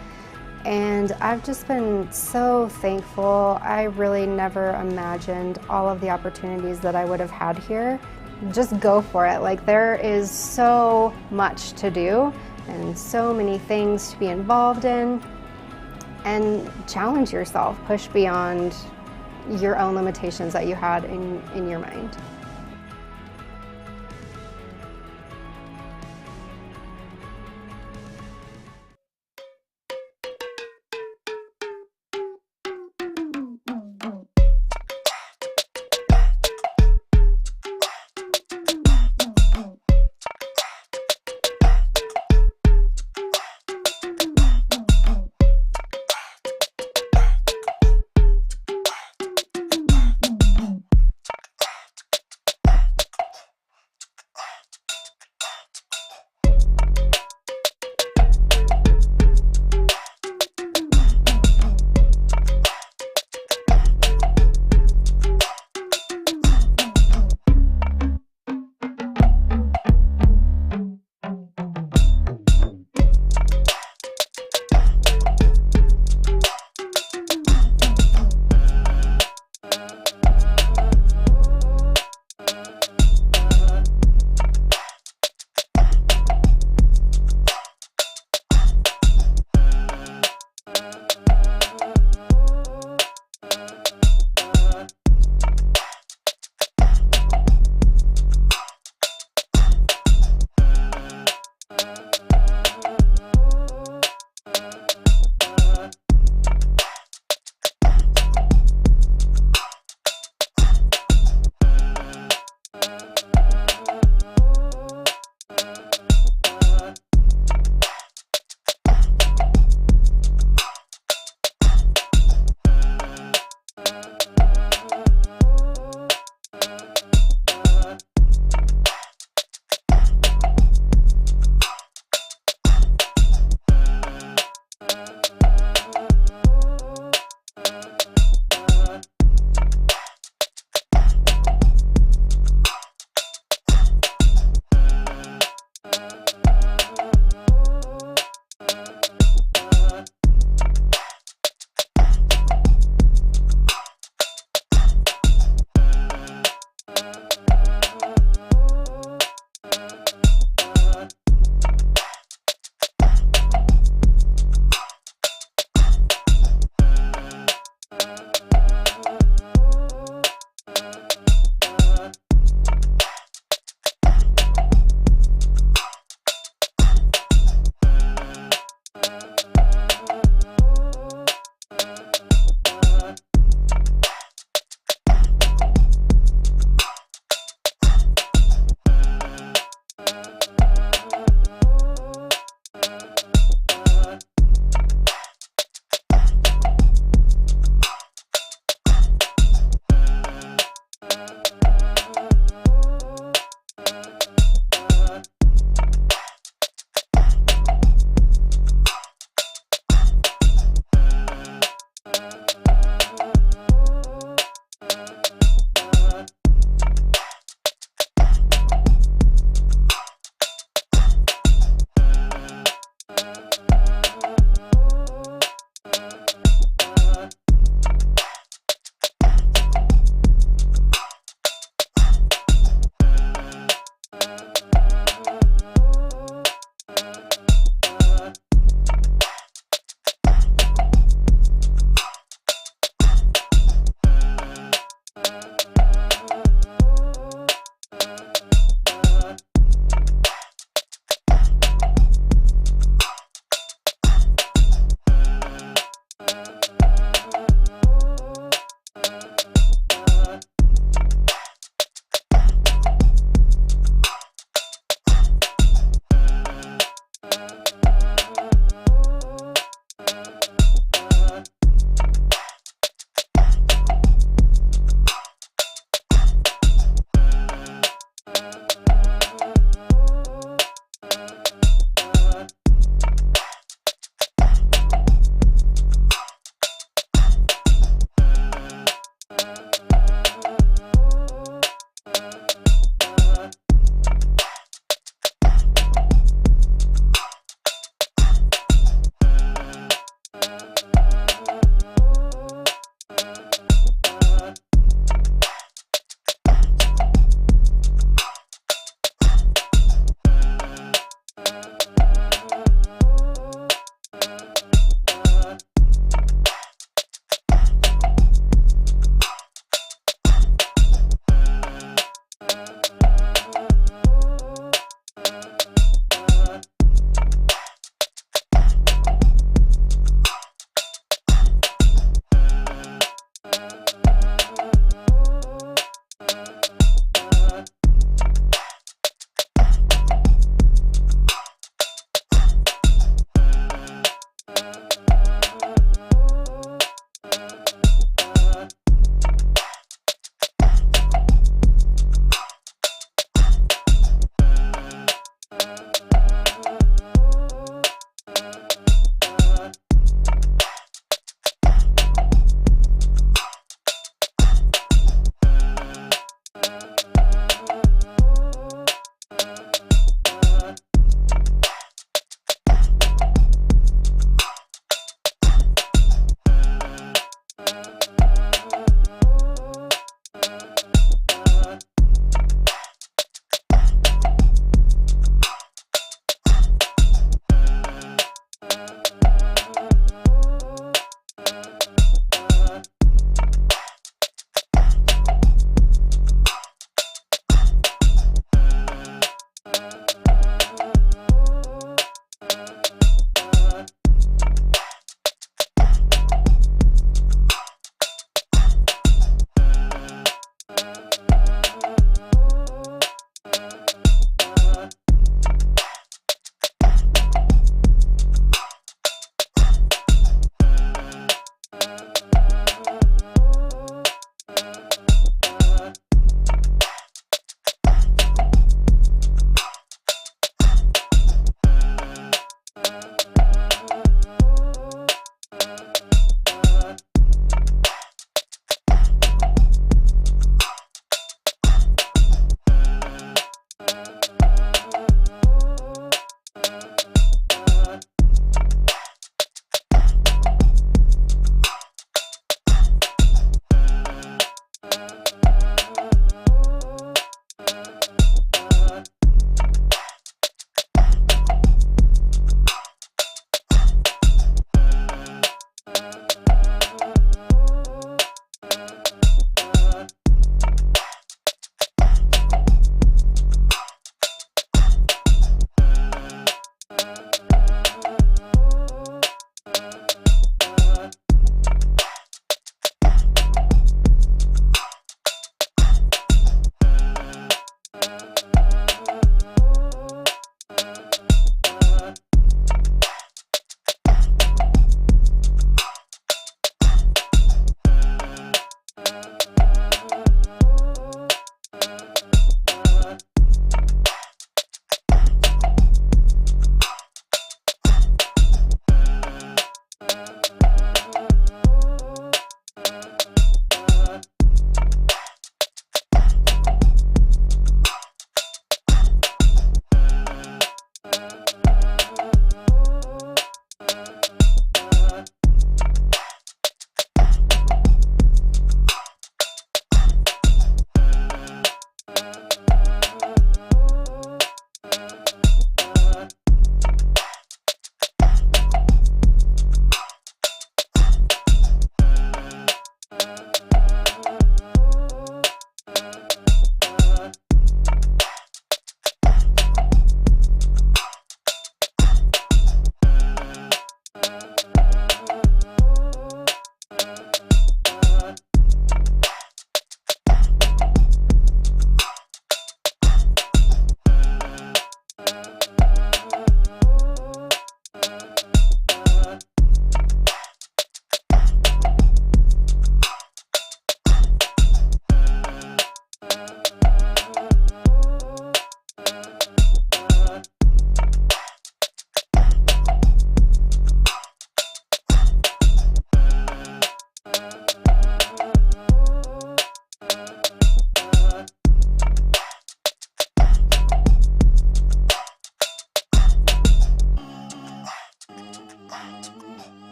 And I've just been so thankful. I really never imagined all of the opportunities that I would have had here. Just go for it. Like, there is so much to do and so many things to be involved in. And challenge yourself, push beyond your own limitations that you had in your mind.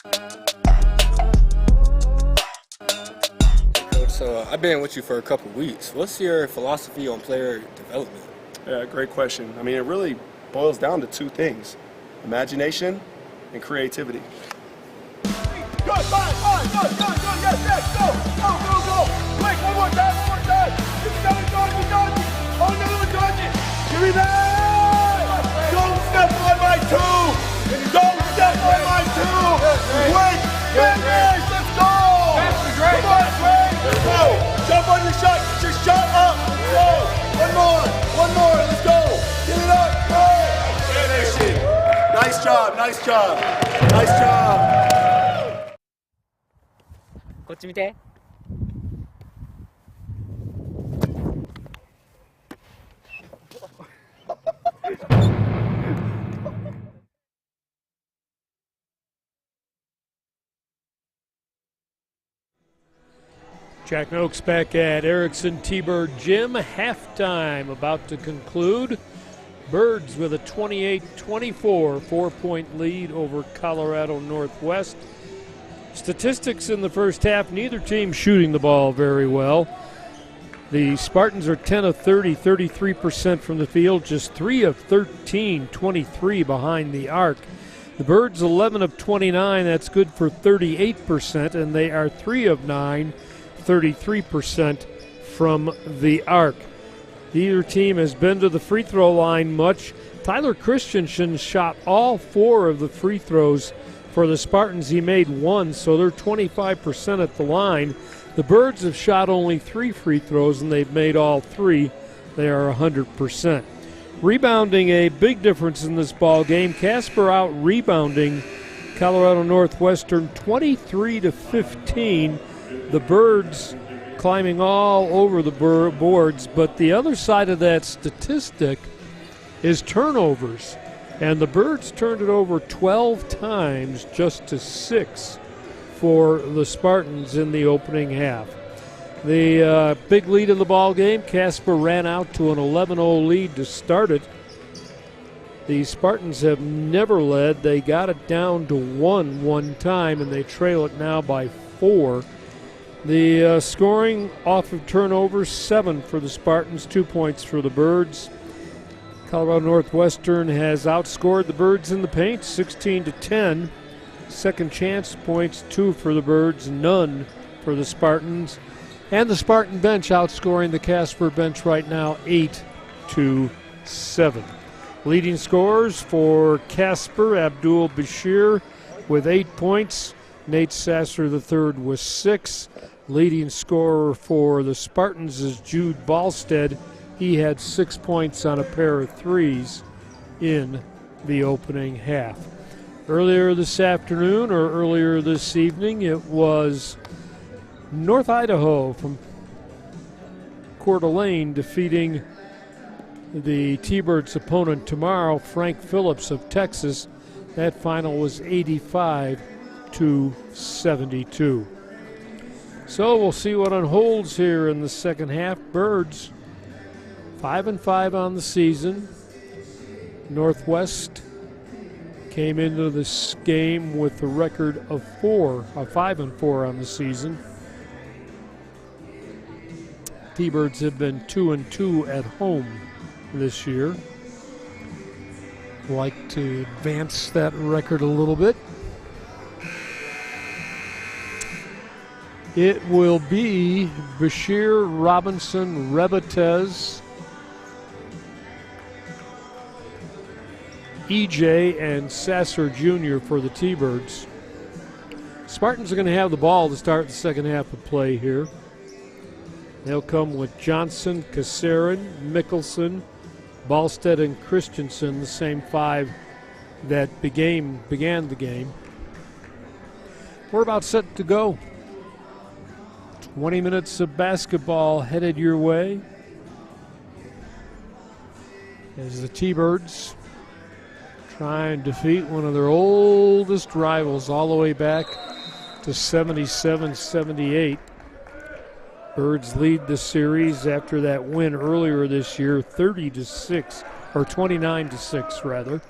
Coach, so I've been with you for a couple weeks. What's your philosophy on player development? Yeah, great question. I mean, it really boils down to two things: imagination and creativity. Good, fine, good, yes, go, quick, one more time, give me another Georgie, oh, another one, Georgie, give me that, don't step on my two, quick, finish, let's go, come on, Craig, let's go, jump on your shot, get your shot up, let's go, one more, let's go, get it up, go, finish it, nice job, nice job. こっち見て。 Jack Noakes back at Erickson T-Bird Gym. Halftime about to conclude. Birds with a 28-24 4-point lead over Colorado Northwest. Statistics in the first half, neither team shooting the ball very well. The Spartans are 10 of 30, 33% from the field, just 3 of 13, 23 behind the arc. The Birds 11 of 29, that's good for 38%, and they are 3 of 9, 33% from the arc. Neither team has been to the free throw line much. Tyler Christensen shot all 4 of the free throws for the Spartans. He made 1, so they're 25% at the line. The Birds have shot only 3 free throws, and they've made all 3. They are 100%. Rebounding, a big difference in this ball game. Casper out rebounding Colorado Northwestern 23-15. The Birds climbing all over the boards, but the other side of that statistic is turnovers. And the Birds turned it over 12 times just to 6 for the Spartans in the opening half. The big lead in the ball game, Casper ran out to an 11-0 lead to start it. The Spartans have never led. They got it down to 1 time, and they trail it now by 4. The scoring off of turnovers, 7 for the Spartans, 2 points for the Birds. Colorado Northwestern has outscored the Birds in the paint, 16-10. Second chance points, 2 for the Birds, none for the Spartans. And the Spartan bench outscoring the Casper bench right now, 8-7. Leading scorers for Casper, Abdul Bashir with 8 points. Nate Sasser III with 6. Leading scorer for the Spartans is Jude Ballstead. He had 6 points on a pair of threes in the opening half. Earlier this afternoon, or earlier this evening, it was North Idaho from Coeur d'Alene defeating the T-Birds' opponent tomorrow, Frank Phillips of Texas. That final was 85-72. So we'll see what unfolds here in the second half. Birds 5-5 on the season. Northwest came into this game with a record of 5-4 on the season. T-Birds have been 2-2 at home this year. Like to advance that record a little bit. It will be Bashir, Robinson, Rebatez, EJ, and Sasser Jr. for the T-Birds. Spartans are going to have the ball to start the second half of play here. They'll come with Johnson, Kasarin, Mickelson, Ballstead, and Christensen, the same 5 that began the game. We're about set to go. 20 minutes of basketball headed your way as the T-Birds try and defeat one of their oldest rivals all the way back to 77-78. Birds lead the series after that win earlier this year, 30-6, or 29-6 rather.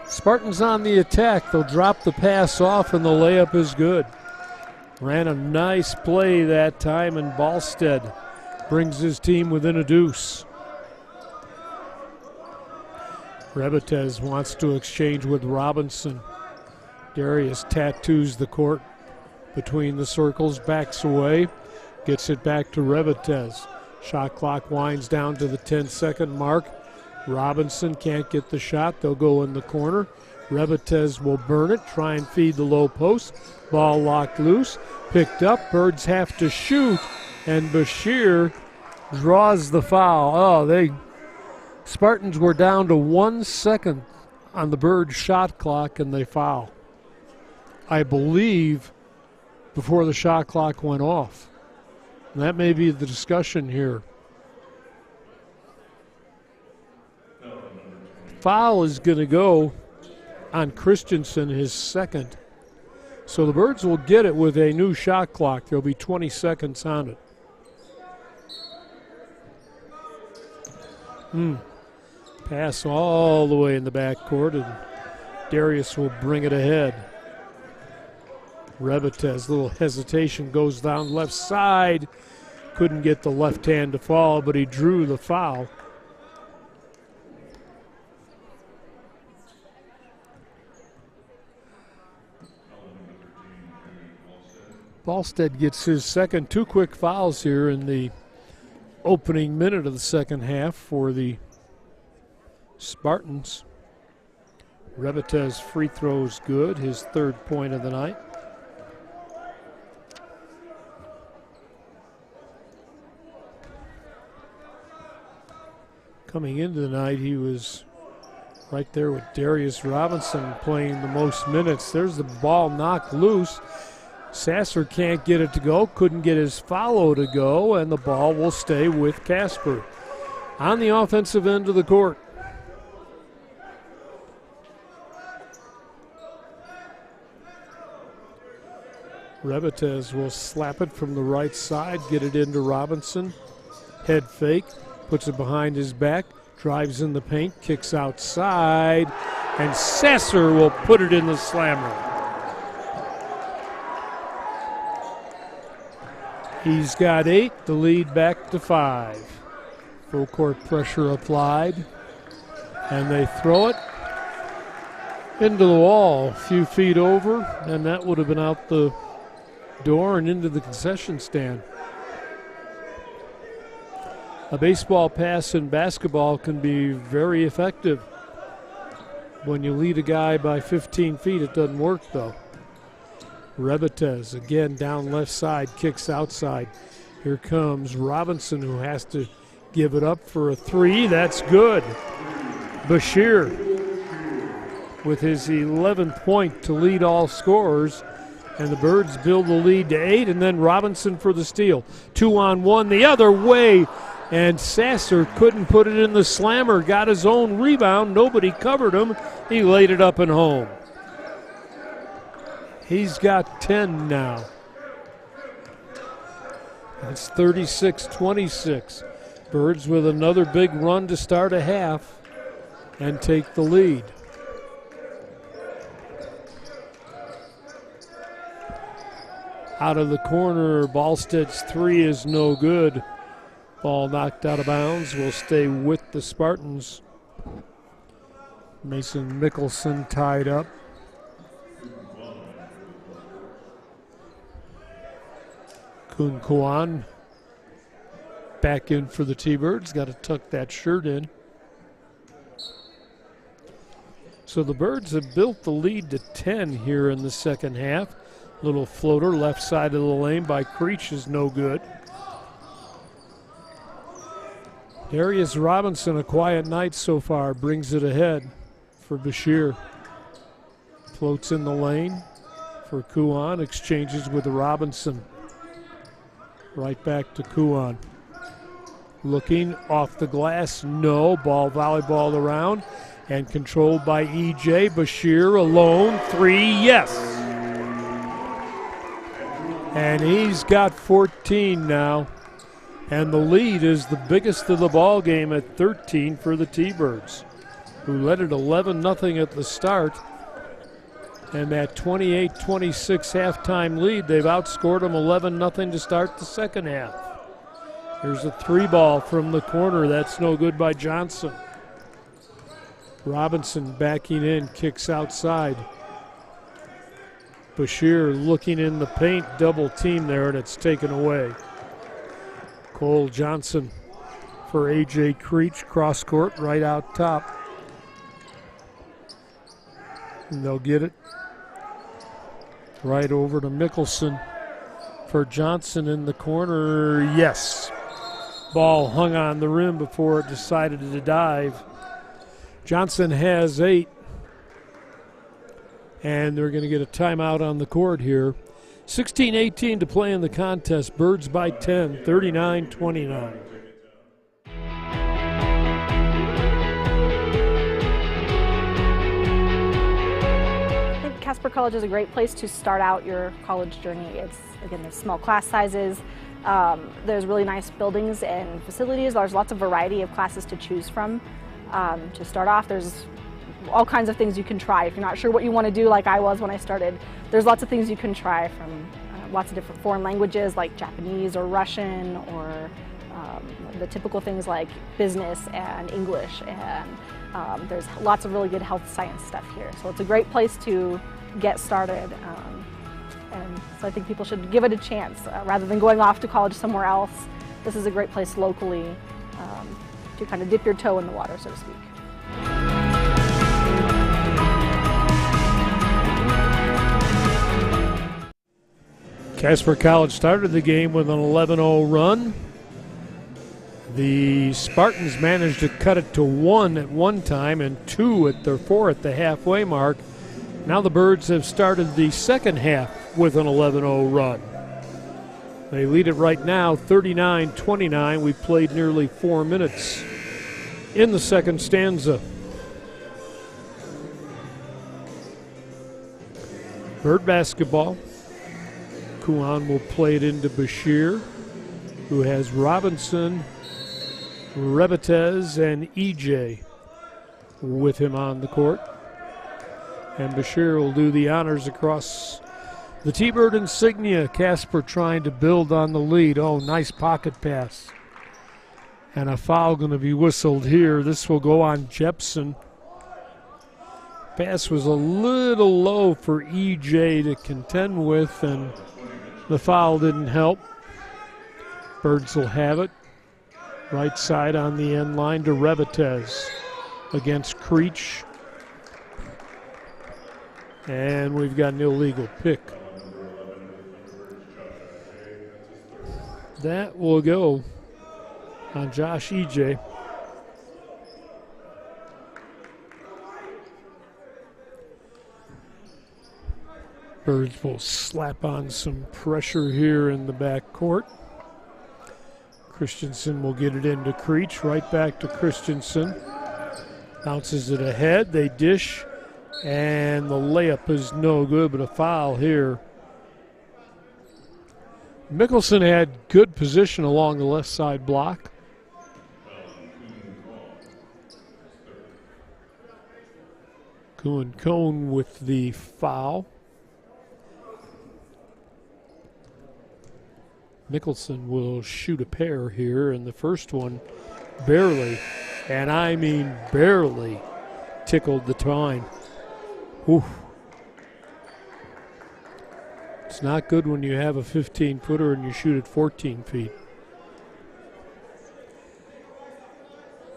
Spartans on the attack. They'll drop the pass off and the layup is good. Ran a nice play that time, and Ballstead brings his team within a deuce. Rebatez wants to exchange with Robinson. Darius tattoos the court between the circles, backs away, gets it back to Rebatez. Shot clock winds down to the 10-second mark. Robinson can't get the shot. They'll go in the corner. Rebatez will burn it, try and feed the low post. Ball locked loose, picked up. Birds have to shoot, and Bashir draws the foul. Spartans were down to 1 second on the Birds shot clock, and they foul, I believe, before the shot clock went off. And that may be the discussion here. Foul is going to go on Christensen, his second. So the Birds will get it with a new shot clock. There'll be 20 seconds on it. Pass all the way in the backcourt, and Darius will bring it ahead. Rebatez, little hesitation, goes down left side. Couldn't get the left hand to fall, but he drew the foul. Ballstead gets his second. 2 quick fouls here in the opening minute of the second half for the Spartans. Rebatez free throws good, his 3rd point of the night. Coming into the night, he was right there with Darius Robinson playing the most minutes. There's the ball knocked loose. Sasser can't get it to go, couldn't get his follow to go, and the ball will stay with Casper on the offensive end of the court. Rebatez will slap it from the right side, get it into Robinson. Head fake, puts it behind his back, drives in the paint, kicks outside, and Sasser will put it in the slammer. He's got 8, the lead back to 5. Full court pressure applied, and they throw it into the wall, a few feet over, and that would have been out the door and into the concession stand. A baseball pass in basketball can be very effective. When you lead a guy by 15 feet, it doesn't work though. Rebatez again down left side, kicks outside. Here comes Robinson, who has to give it up for a 3. That's good. Bashir with his 11th point to lead all scorers, and the Birds build the lead to 8, and then Robinson for the steal. 2-on-1 the other way, and Sasser couldn't put it in the slammer. Got his own rebound. Nobody covered him. He laid it up and home. He's got 10 now. That's 36-26. Birds with another big run to start a half and take the lead. Out of the corner, Ballstead's 3 is no good. Ball knocked out of bounds, will stay with the Spartans. Mason Mickelson tied up. Kun Kwan back in for the T-Birds. Got to tuck that shirt in. So the Birds have built the lead to 10 here in the second half. Little floater left side of the lane by Creech is no good. Darius Robinson, a quiet night so far, brings it ahead for Bashir. Floats in the lane for Kuan, exchanges with Robinson. Right back to Kuan. Looking off the glass, no. Ball volleyballed around and controlled by EJ. Bashir alone, 3, yes. And he's got 14 now. And the lead is the biggest of the ball game at 13 for the T-Birds. who led it 11-0 at the start. And that 28-26 halftime lead, they've outscored them 11-0 to start the second half. Here's a 3-ball from the corner. That's no good by Johnson. Robinson backing in, kicks outside. Bashir looking in the paint, double team there, and it's taken away. Cole Johnson for A.J. Creech, cross court right out top. And they'll get it right over to Mickelson for Johnson in the corner. Yes. Ball hung on the rim before it decided to dive. Johnson has 8. And they're going to get a timeout on the court here. 16-18 to play in the contest. Birds by 10, 39-29. I think Casper College is a great place to start out your college journey. It's, again, there's small class sizes. There's really nice buildings and facilities. There's lots of variety of classes to choose from. To start off, there's all kinds of things you can try. If you're not sure what you want to do, like I was when I started, there's lots of things you can try, from lots of different foreign languages like Japanese or Russian, or the typical things like business and English, and there's lots of really good health science stuff here. So it's a great place to get started, and so I think people should give it a chance rather than going off to college somewhere else. This is a great place locally to kind of dip your toe in the water, so to speak. Casper College started the game with an 11-0 run. The Spartans managed to cut it to 1 at one time and 4 at the halfway mark. Now the Birds have started the second half with an 11-0 run. They lead it right now 39-29. We played nearly 4 minutes in the second stanza. Bird basketball. Kuan will play it into Bashir, who has Robinson, Rebetez, and EJ with him on the court. And Bashir will do the honors across the T-Bird insignia. Casper trying to build on the lead. Oh, nice pocket pass. And a foul going to be whistled here. This will go on Jepson. Pass was a little low for EJ to contend with, and the foul didn't help. Birds will have it. Right side on the end line to Rebetez against Creech. And we've got an illegal pick. That will go on Josh EJ. Birds will slap on some pressure here in the back court. Christensen will get it into Creech, right back to Christensen. Bounces it ahead, they dish, and the layup is no good, but a foul here. Mickelson had good position along the left side block. Cohen with the foul. Mickelson will shoot a pair here, and the first one barely, and I mean barely, tickled the twine. Oof. It's not good when you have a 15-footer and you shoot at 14 feet.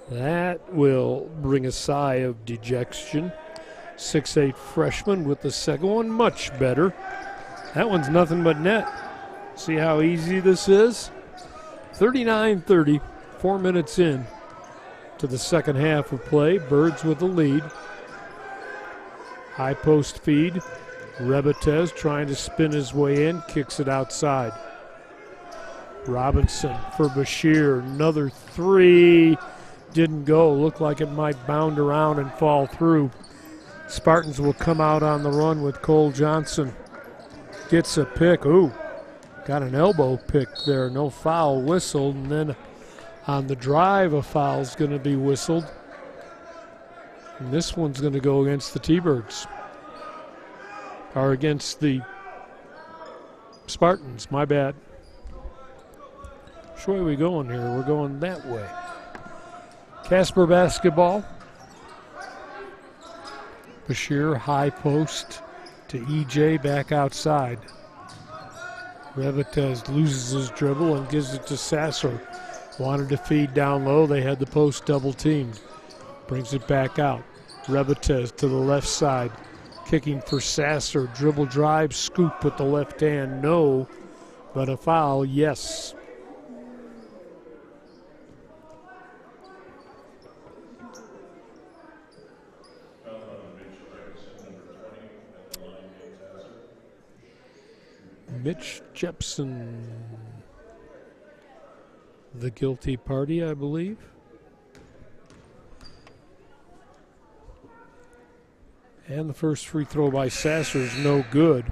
That will bring a sigh of dejection. 6'8" freshman with the second one, much better. That one's nothing but net. See how easy this is? 39-30, 4 minutes in to the second half of play. Birds with the lead. High post feed. Rebetez trying to spin his way in, kicks it outside. Robinson for Bashir, another three. Didn't go, looked like it might bound around and fall through. Spartans will come out on the run with Cole Johnson. Gets a pick, ooh. Got an elbow pick there, no foul whistled, and then on the drive a foul's going to be whistled. And this one's going to go against the T-Birds. Or against the Spartans, my bad. Which way are we going here? We're going that way. Casper basketball. Bashir, high post to EJ, back outside. Revetez loses his dribble and gives it to Sasser. Wanted to feed down low. They had the post double teamed. Brings it back out. Revetez to the left side. Kicking for Sasser. Dribble drive, scoop with the left hand. No, but a foul, yes. Mitch Jepson, the guilty party, I believe. And the first free throw by Sasser is no good.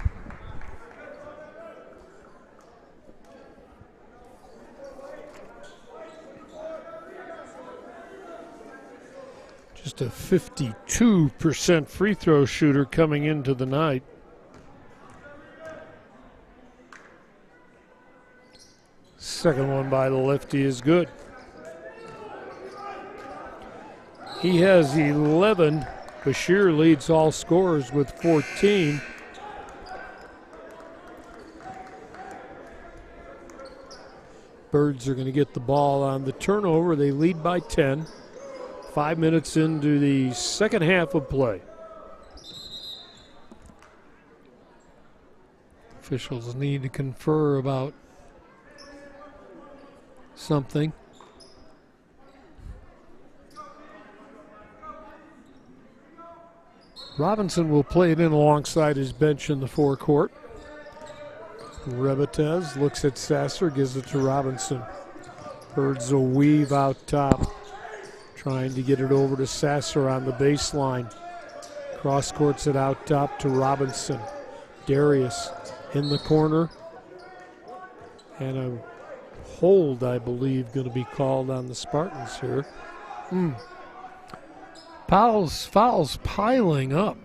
Just a 52% free throw shooter coming into the night. Second one by the lefty is good. He has 11. Bashir leads all scorers with 14. Birds are going to get the ball on the turnover. They lead by 10. 5 minutes into the second half of play. Officials need to confer about something. Robinson will play it in alongside his bench in the forecourt. Revetez looks at Sasser, gives it to Robinson. Birds will weave out top, trying to get it over to Sasser on the baseline. Cross courts it out top to Robinson. Darius in the corner. And a hold, I believe, going to be called on the Spartans here. Fouls piling up.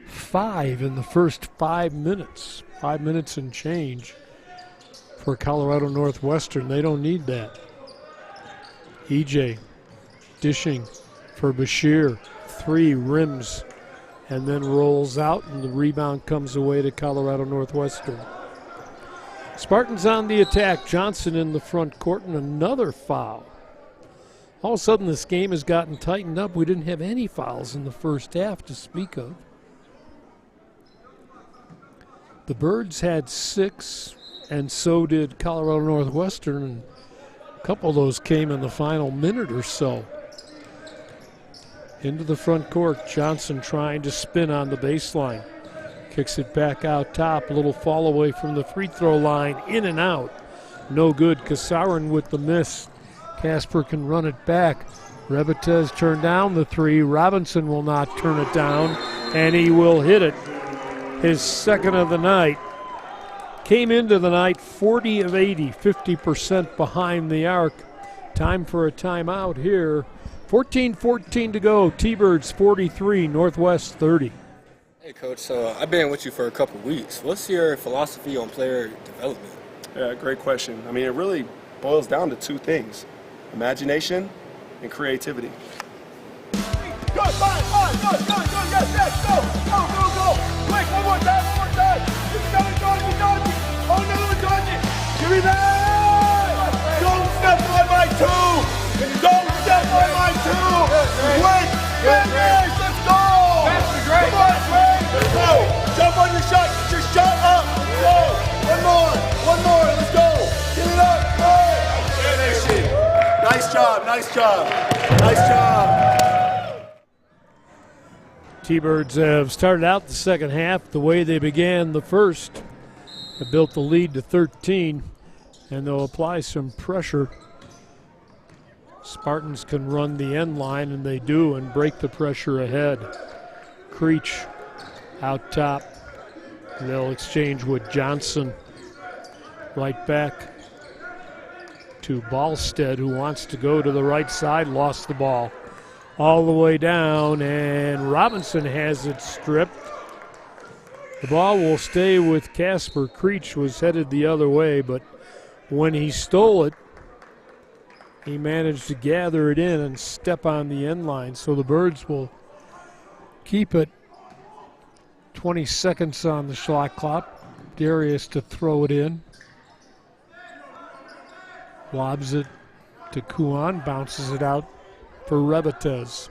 5 in the first 5 minutes. 5 minutes and change for Colorado Northwestern. They don't need that. EJ dishing for Bashir. 3 rims and then rolls out, and the rebound comes away to Colorado Northwestern. Spartans on the attack. Johnson in the front court, and another foul. All of a sudden, this game has gotten tightened up. We didn't have any fouls in the first half to speak of. The Birds had 6, and so did Colorado Northwestern, and a couple of those came in the final minute or so. Into the front court, Johnson trying to spin on the baseline. Kicks it back out top, a little fall away from the free throw line, in and out. No good. Kasarin with the miss. Casper can run it back. Revetez turned down the 3. Robinson will not turn it down, and he will hit it. His second of the night. Came into the night 40 of 80, 50% behind the arc. Time for a timeout here. 14-14 to go. T-Birds 43, Northwest 30. Hey, Coach, so I've been with you for a couple weeks. What's your philosophy on player development? Yeah, great question. I mean, it really boils down to 2 things: imagination and creativity. Good, fine, good, yes, go. Quick, one more time. Give me that! Don't step on my 2! Don't step on my 2! Quick, finish, let's go! Come on, Trey, let's go! Jump on your shot, get your shot up, let's go! One more, let's go! Get it up, go! Finishing. Nice job. T-Birds have started out the second half the way they began the first. They built the lead to 13, and they'll apply some pressure. Spartans can run the end line, and they do, and break the pressure ahead. Creech out top. They'll exchange with Johnson. Right back to Ballstead, who wants to go to the right side, lost the ball. all the way down, and Robinson has it stripped. The ball will stay with Casper. Creech was headed the other way, but when he stole it, he managed to gather it in and step on the end line. So the Birds will keep it. 20 seconds on the shot clock. Darius to throw it in. Lobs it to Kuan, bounces it out for Rebatez.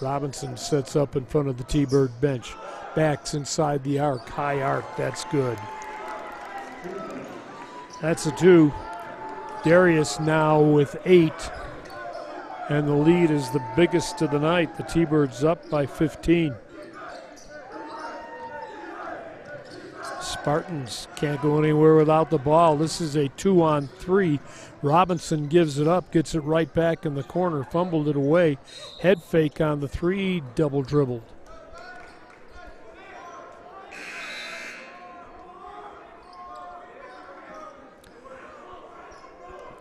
Robinson sets up in front of the T-Bird bench. Backs inside the arc, high arc, that's good. That's a 2. Darius now with 8. And the lead is the biggest of the night. The T-Birds up by 15. Spartans can't go anywhere without the ball. This is a 2-on-3. Robinson gives it up, gets it right back in the corner, fumbled it away. Head fake on the 3, double dribbled.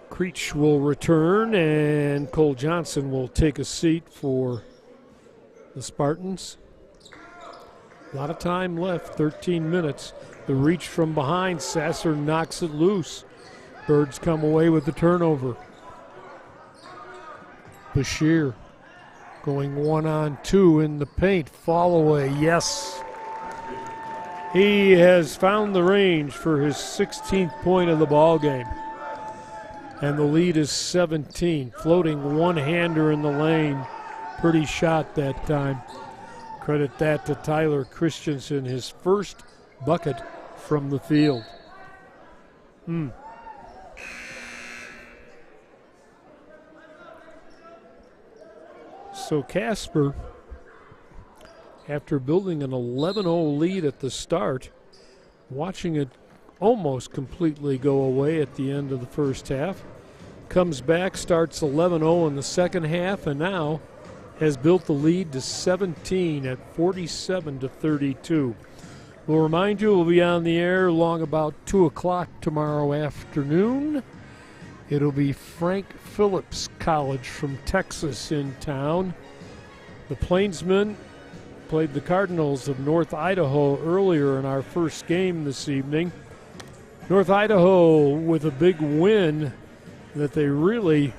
Creech will return, and Cole Johnson will take a seat for the Spartans. A lot of time left, 13 minutes. The reach from behind, Sasser knocks it loose. Birds come away with the turnover. Bashir going 1-on-2 in the paint. Fall away, yes. He has found the range for his 16th point of the ball game. And the lead is 17. Floating one-hander in the lane. Pretty shot that time. Credit that to Tyler Christensen, his first bucket from the field. So Casper, after building an 11-0 lead at the start, watching it almost completely go away at the end of the first half, comes back, starts 11-0 in the second half, and now has built the lead to 17 at 47-32. We'll remind you we'll be on the air along about 2 o'clock tomorrow afternoon. It'll be Frank Phillips College from Texas in town. The Plainsmen played the Cardinals of North Idaho earlier in our first game this evening. North Idaho with a big win that they really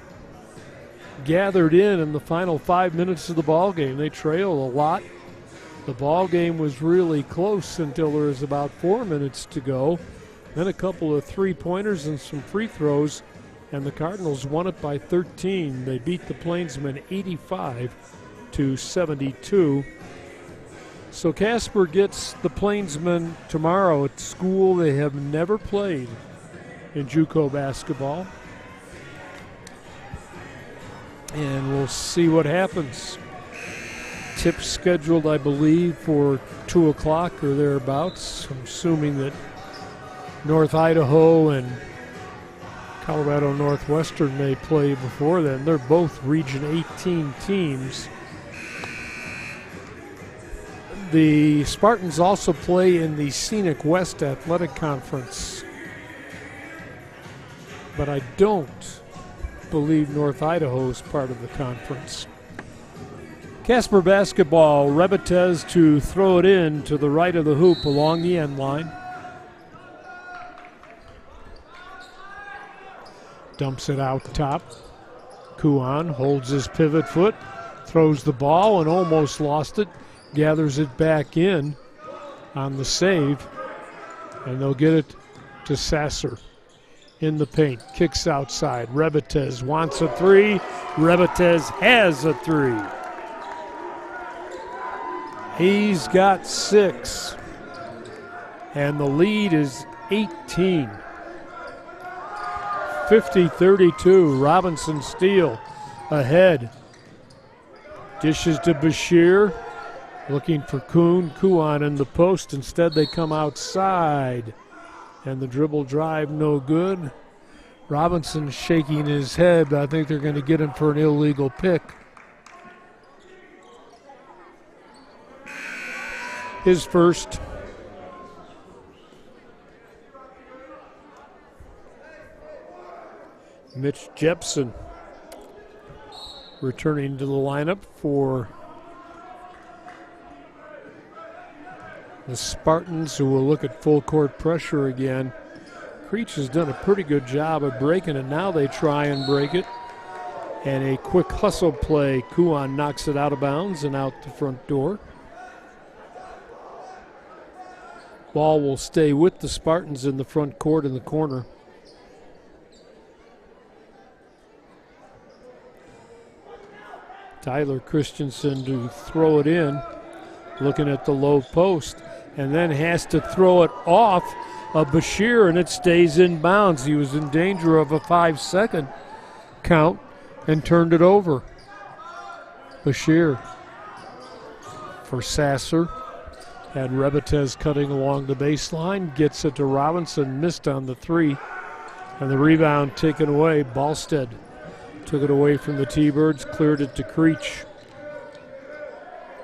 gathered in the final 5 minutes of the ball game. They trailed a lot. The ball game was really close until there was about 4 minutes to go. Then a couple of three-pointers and some free throws, and the Cardinals won it by 13. They beat the Plainsmen 85-72. So Casper gets the Plainsmen tomorrow at school they have never played in JUCO basketball. And we'll see what happens. Tip scheduled, I believe, for 2 o'clock or thereabouts. I'm assuming that North Idaho and Colorado Northwestern may play before then. They're both Region 18 teams. The Spartans also play in the Scenic West Athletic Conference, but I don't believe North Idaho is part of the conference. Casper basketball, Rebatez to throw it in to the right of the hoop along the end line. Dumps it out top. Kuan holds his pivot foot, throws the ball and almost lost it. Gathers it back in on the save, and they'll get it to Sasser in the paint. Kicks outside. Rebatez wants a three. Rebatez has a three. He's got 6, and the lead is 18. 50-32. Robinson Steele ahead. Dishes to Bashir. Looking for Kuan in the post. Instead, they come outside. And the dribble drive, no good. Robinson shaking his head. I think they're going to get him for an illegal pick. His first. Mitch Jepson returning to the lineup for the Spartans, who will look at full court pressure again. Creech has done a pretty good job of breaking it. Now they try and break it. And a quick hustle play. Kuan knocks it out of bounds and out the front door. Ball will stay with the Spartans in the front court in the corner. Tyler Christensen to throw it in, looking at the low post, and then has to throw it off of Bashir, and it stays in bounds. He was in danger of a 5-second count and turned it over. Bashir for Sasser. Had Rebetez cutting along the baseline, gets it to Robinson, missed on the three, and the rebound taken away. Ballstead took it away from the T-Birds, cleared it to Creech.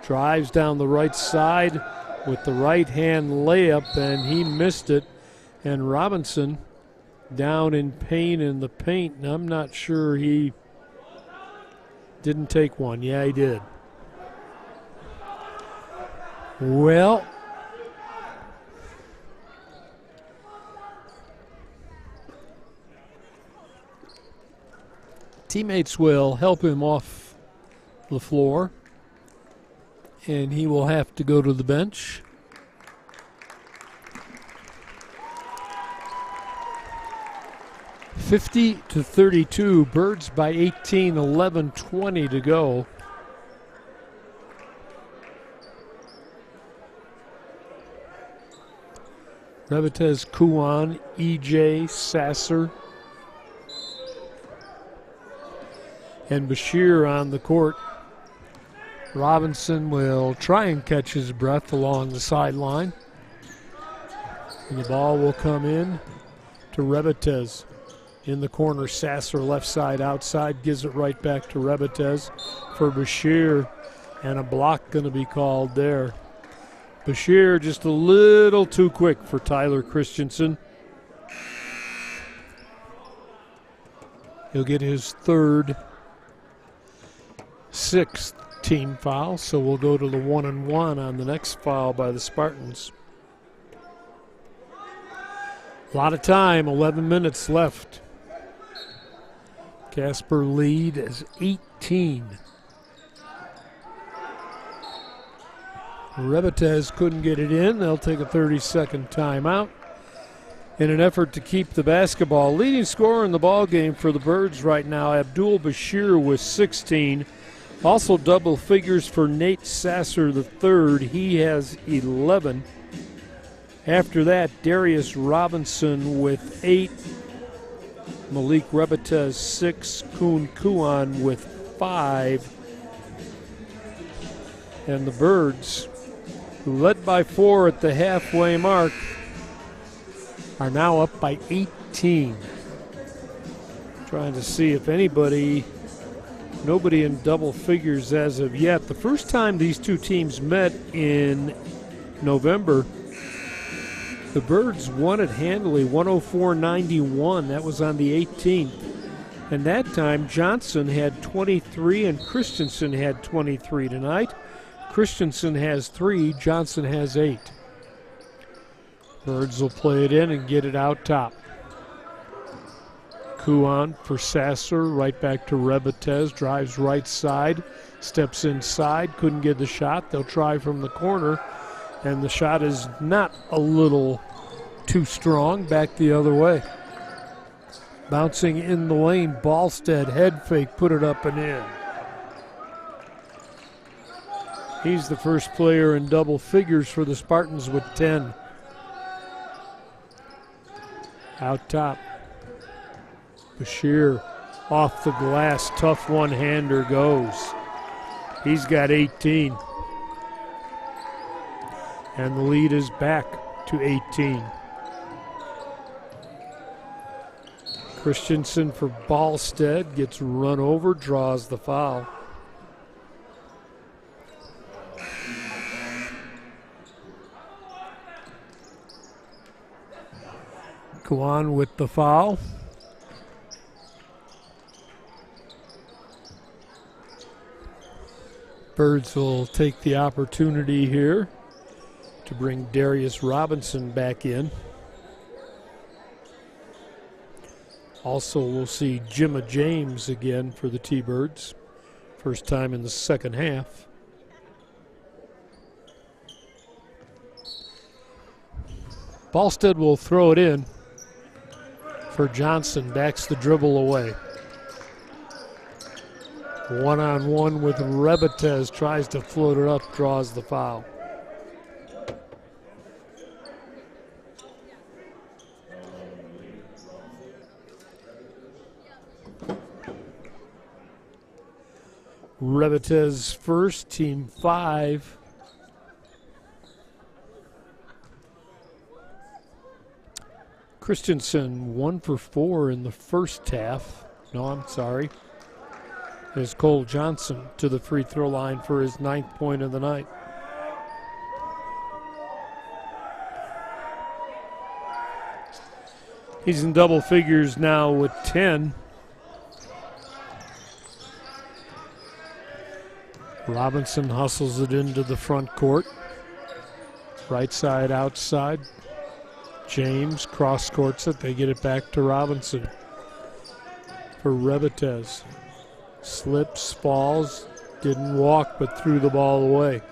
Drives down the right side with the right-hand layup, and he missed it. And Robinson down in pain in the paint, and I'm not sure he didn't take one. Yeah, he did. Well, teammates will help him off the floor, and he will have to go to the bench. (50-32), Birds by 18, 11:20 to go. Rebetez, Kuan, EJ, Sasser, and Bashir on the court. Robinson will try and catch his breath along the sideline. And the ball will come in to Rebetez. In the corner, Sasser left side outside, gives it right back to Rebetez for Bashir, and a block going to be called there. Bashir just a little too quick for Tyler Christensen. He'll get his third, sixth team foul, so we'll go to the 1-and-1 on the next foul by the Spartans. A lot of time, 11 minutes left. Casper lead is 18. Rebetez couldn't get it in. They'll take a 30-second timeout in an effort to keep the basketball. Leading scorer in the ball game for the Birds right now, Abdul Bashir with 16. Also double figures for Nate Sasser III. He has 11. After that, Darius Robinson with 8. Malik Rebetez 6. Kuan with 5. And the Birds, who led by 4 at the halfway mark, are now up by 18. Trying to see if nobody in double figures as of yet. The first time these two teams met in November, the Birds won it handily, 104-91. That was on the 18th. And that time, Johnson had 23 and Christensen had 23 tonight. Christensen has 3, Johnson has 8. Birds will play it in and get it out top. Kuan for Sasser, right back to Rebetez, drives right side, steps inside, couldn't get the shot. They'll try from the corner, and the shot is not a little too strong, back the other way. Bouncing in the lane, Ballstead, head fake, put it up and in. He's the first player in double figures for the Spartans with 10. Out top. Bashir off the glass, tough one-hander goes. He's got 18. And the lead is back to 18. Christensen for Ballstead, gets run over, draws the foul. Kuan with the foul. Birds will take the opportunity here to bring Darius Robinson back in. Also, we'll see Jimma James again for the T-Birds. First time in the second half. Ballstead will throw it in for Johnson. Backs the dribble away. One-on-one with Rebatez. Tries to float it up, draws the foul. Rebatez first, team 5. Christensen 1 for 4 in the first half. No, I'm sorry. There's Cole Johnson to the free throw line for his 9th point of the night. He's in double figures now with 10. Robinson hustles it into the front court. Right side, outside. James cross courts it. They get it back to Robinson for Rebatez. Slips, falls, didn't walk, but threw the ball away.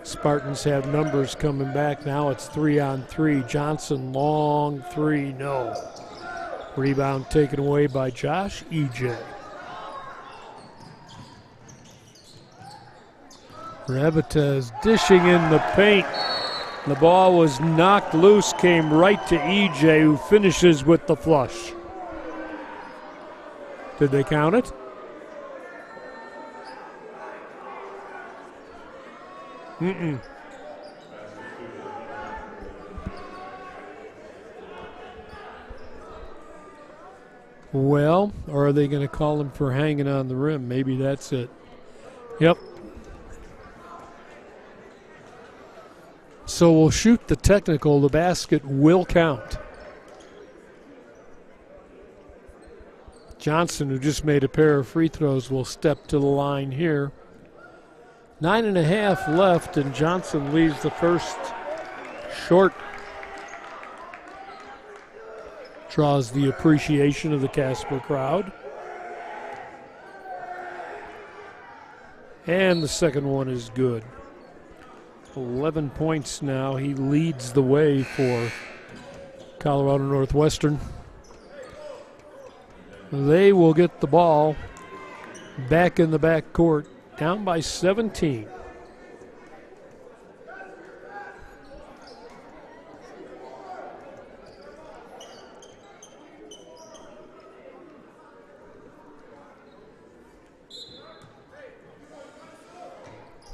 Spartans have numbers coming back. Now it's 3-on-3. Johnson, long three, no. Rebound taken away by Josh E.J. Rebatez dishing in the paint. The ball was knocked loose, came right to E.J., who finishes with the flush. Did they count it? Mm-mm. Well, or are they going to call him for hanging on the rim? Maybe that's it. Yep. So we'll shoot the technical. The basket will count. Johnson, who just made a pair of free throws, will step to the line here. 9.5 left, and Johnson leaves the first short. Draws the appreciation of the Casper crowd. And the second one is good. 11 points now. He leads the way for Colorado Northwestern. They will get the ball back in the backcourt, down by 17.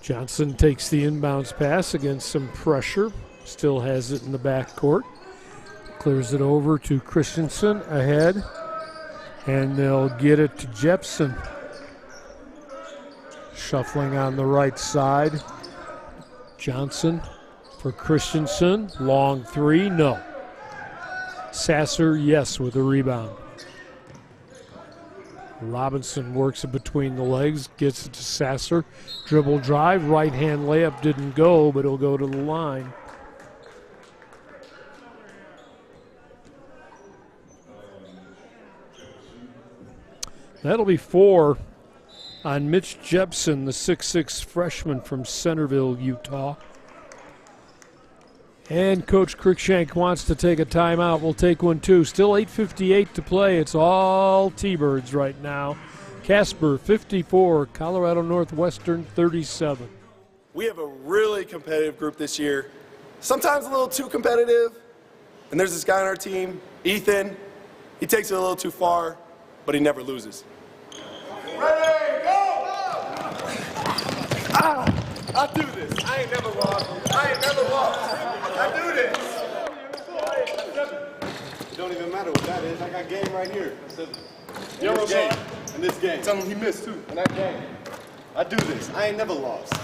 Johnson takes the inbounds pass against some pressure. Still has it in the backcourt. Clears it over to Christensen ahead. And they'll get it to Jepson. Shuffling on the right side. Johnson for Christensen. Long three, no. Sasser, yes, with a rebound. Robinson works it between the legs, gets it to Sasser. Dribble drive, right hand layup didn't go, but it'll go to the line. That'll be 4 on Mitch Jepson, the 6'6" freshman from Centerville, Utah. And Coach Cruikshank wants to take a timeout. We'll take one too. Still 8:58 to play. It's all T-Birds right now. Casper 54, Colorado Northwestern 37. We have a really competitive group this year. Sometimes a little too competitive. And there's this guy on our team, Ethan. He takes it a little too far, but he never loses. Ready, go! I do this. I ain't never lost. I do this. It don't even matter what that is. I got game right here. In this game. In this game. Tell him he missed too. In that game. I do this. I ain't never lost.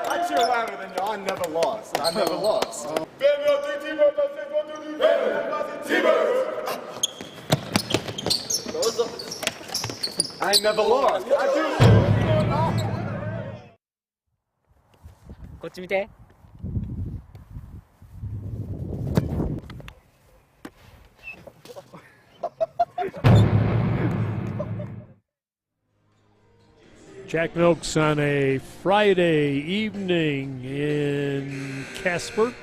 I cheer louder than y'all. I never lost. I never lost. T-Birds. I ain't never lost. I do. こっち見て。Jack Milks on a Friday evening in Casper.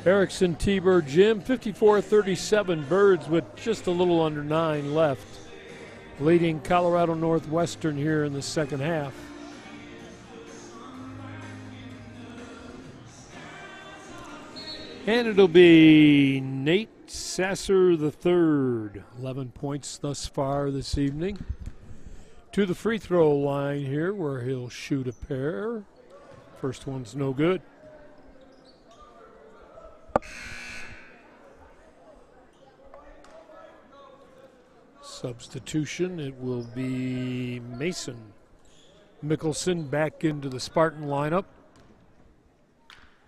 Erickson T-Bird Gym, 54-37 Birds with just a little under 9 left. Leading Colorado Northwestern here in the second half. And it'll be Nate Sasser III, 11 points thus far this evening. To the free throw line here where he'll shoot a pair. First one's no good. Substitution, it will be Mason Mickelson back into the Spartan lineup.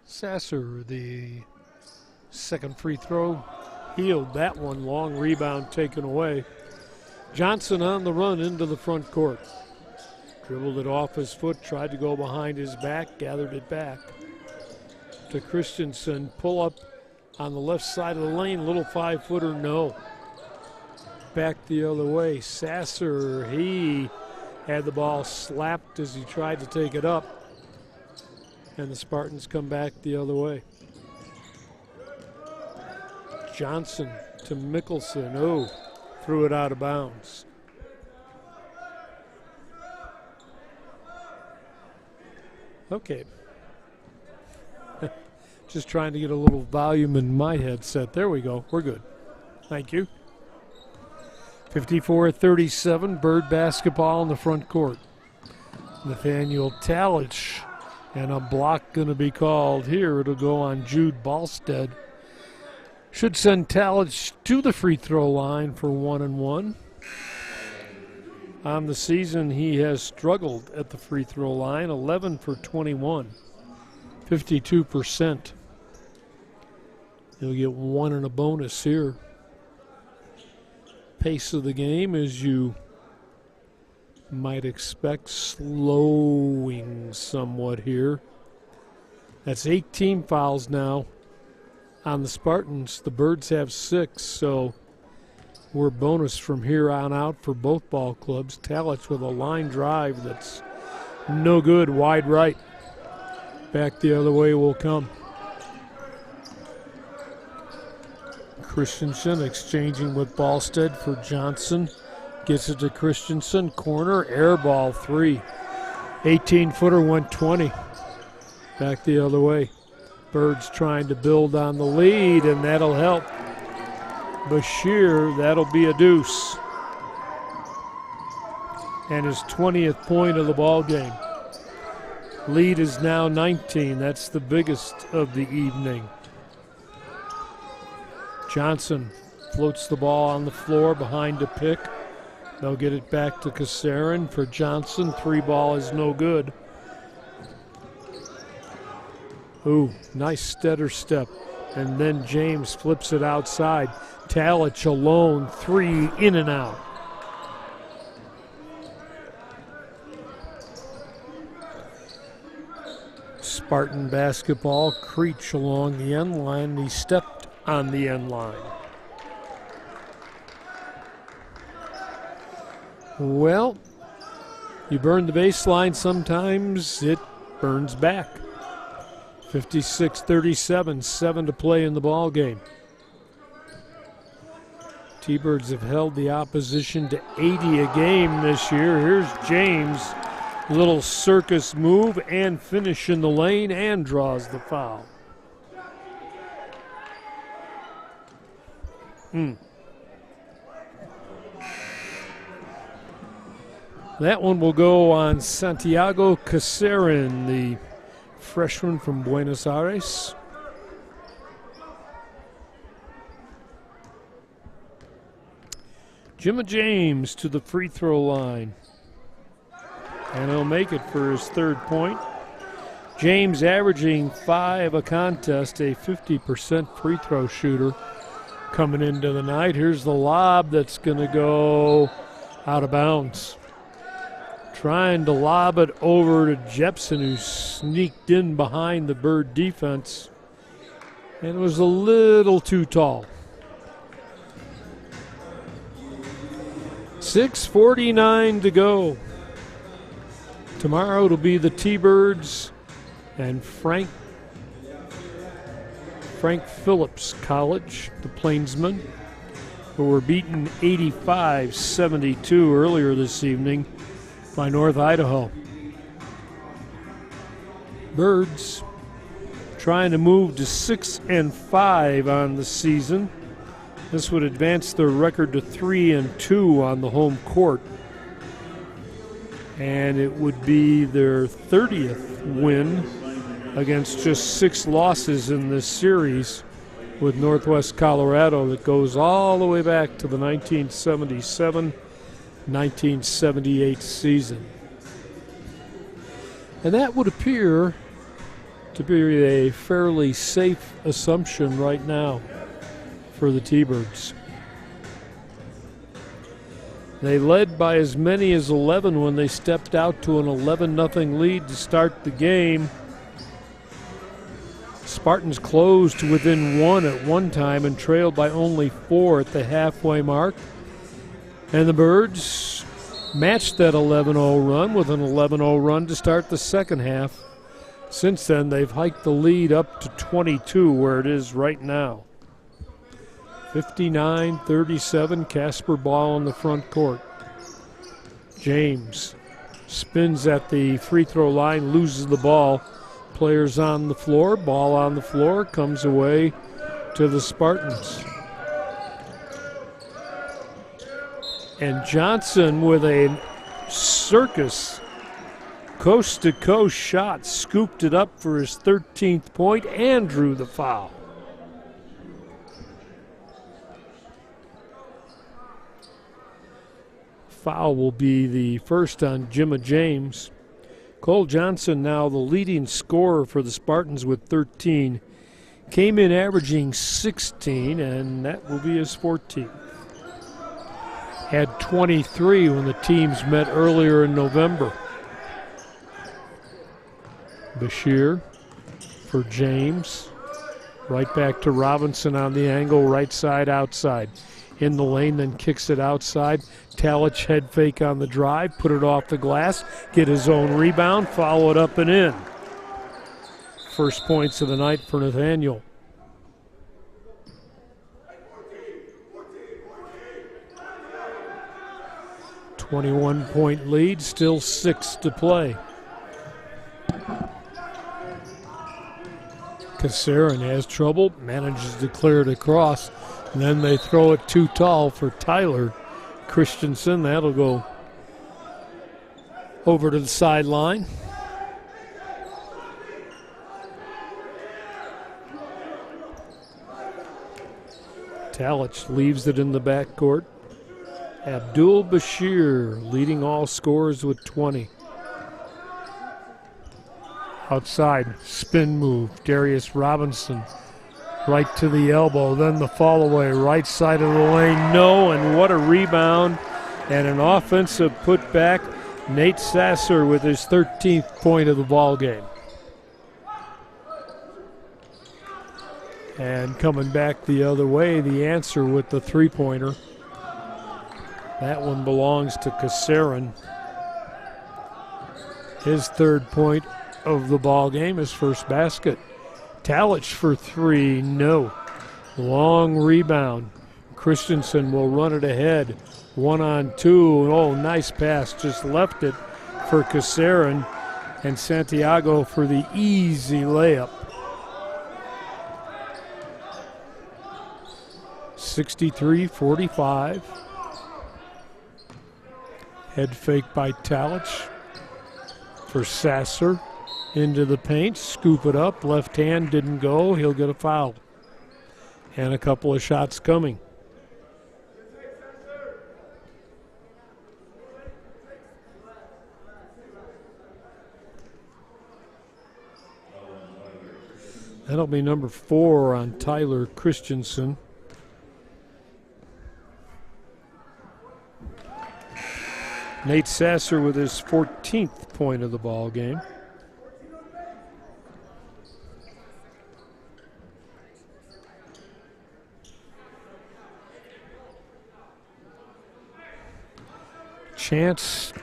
Sasser, the second free throw, healed that one. Long rebound taken away. Johnson on the run into the front court. Dribbled it off his foot, tried to go behind his back, gathered it back to Christensen. Pull up on the left side of the lane, little 5-footer, no. Back the other way. Sasser, he had the ball slapped as he tried to take it up. And the Spartans come back the other way. Johnson to Mickelson. Oh, threw it out of bounds. Okay. Just trying to get a little volume in my headset. There we go. We're good. Thank you. 54-37, Bird basketball in the front court. Nathaniel Talich, and a block going to be called here. It'll go on Jude Ballstead. Should send Talich to the free throw line for 1-1. On the season, he has struggled at the free throw line, 11 for 21, 52%. He'll get one and a bonus here. Pace of the game, as you might expect, slowing somewhat here. That's 18 fouls now on the Spartans. The Birds have 6, so we're bonus from here on out for both ball clubs. Talich with a line drive that's no good, wide right. Back the other way will come. Christensen exchanging with Ballstead for Johnson. Gets it to Christensen. Corner, air ball 3. 18-footer went 20. Back the other way. Birds trying to build on the lead, and that'll help. Bashir, that'll be a deuce. And his 20th point of the ball game. Lead is now 19. That's the biggest of the evening. Johnson floats the ball on the floor behind a pick. They'll get it back to Kasarin for Johnson. 3 ball is no good. Ooh, nice stutter step. And then James flips it outside. Talich alone, 3 in and out. Spartan basketball, Creech along the end line. He stepped on the end line. Well, you burn the baseline, sometimes it burns back. 56-37, 7 to play in the ball game. T-Birds have held the opposition to 80 a game this year. Here's James, little circus move and finish in the lane, and draws the foul. That one will go on Santiago Casarin, the freshman from Buenos Aires. Jimmy James to the free throw line. And he'll make it for his 3rd point. James averaging 5 a contest, a 50% free throw shooter coming into the night. Here's the lob that's going to go Out of bounds. Trying to lob it over to Jepson, who sneaked in behind the Bird defense and was a little too tall. 6:49 to go. Tomorrow it'll be the T-Birds and Frank Phillips College, the Plainsmen, who were beaten 85-72 earlier this evening by North Idaho. Birds trying to move to 6-5 on the season. This would advance their record to 3-2 on the home court. And it would be their 30th win against just 6 losses in this series with Northwest Colorado that goes all the way back to the 1977-1978 season. And that would appear to be a fairly safe assumption right now for the T-Birds. They led by as many as 11 when they stepped out to an 11-0 lead to start the game. Spartans closed to within 1 at one time and trailed by only 4 at the halfway mark. And the Birds matched that 11-0 run with an 11-0 run to start the second half. Since then, they've hiked the lead up to 22, where it is right now. 59-37, Casper ball in the front court. James spins at the free throw line, loses the ball. Players on the floor, ball on the floor, comes away to the Spartans. And Johnson with a circus coast-to-coast shot, scooped it up for his 13th point and drew the foul. Foul will be the first on Jimma James. Cole Johnson, now the leading scorer for the Spartans with 13, came in averaging 16, and that will be his 14th. Had 23 when the teams met earlier in November. Bashir for James. Right back to Robinson on the angle, right side, outside. In the lane, then kicks it outside. Talich head fake on the drive, put it off the glass, get his own rebound, follow it up and in. First points of the night for Nathaniel. .1 lead, still 6 to play. Kasarin has trouble, manages to clear it across, and then they throw it too tall for Tyler Christensen. That'll go over to the sideline. Talich leaves it in the backcourt. Abdul Bashir leading all scorers with 20. Outside, spin move, Darius Robinson right to the elbow, then the fall away, right side of the lane, no, and what a rebound and an offensive putback. Nate Sasser with his 13th point of the ball game. And coming back the other way, the answer with the three-pointer. That one belongs to Kasarin. His third point of the ball game, his first basket. Talich for 3, no. Long rebound. Christensen will run it ahead. 1-on-2. Oh, nice pass. Just left it for Kasarin. And Santiago for the easy layup. 63-45. Head fake by Talich for Sasser. Into the paint, scoop it up, left hand didn't go, he'll get a foul. And a couple of shots coming. That'll be number 4 on Tyler Christensen. Nate Sasser with his 14th point of the ball game. Chance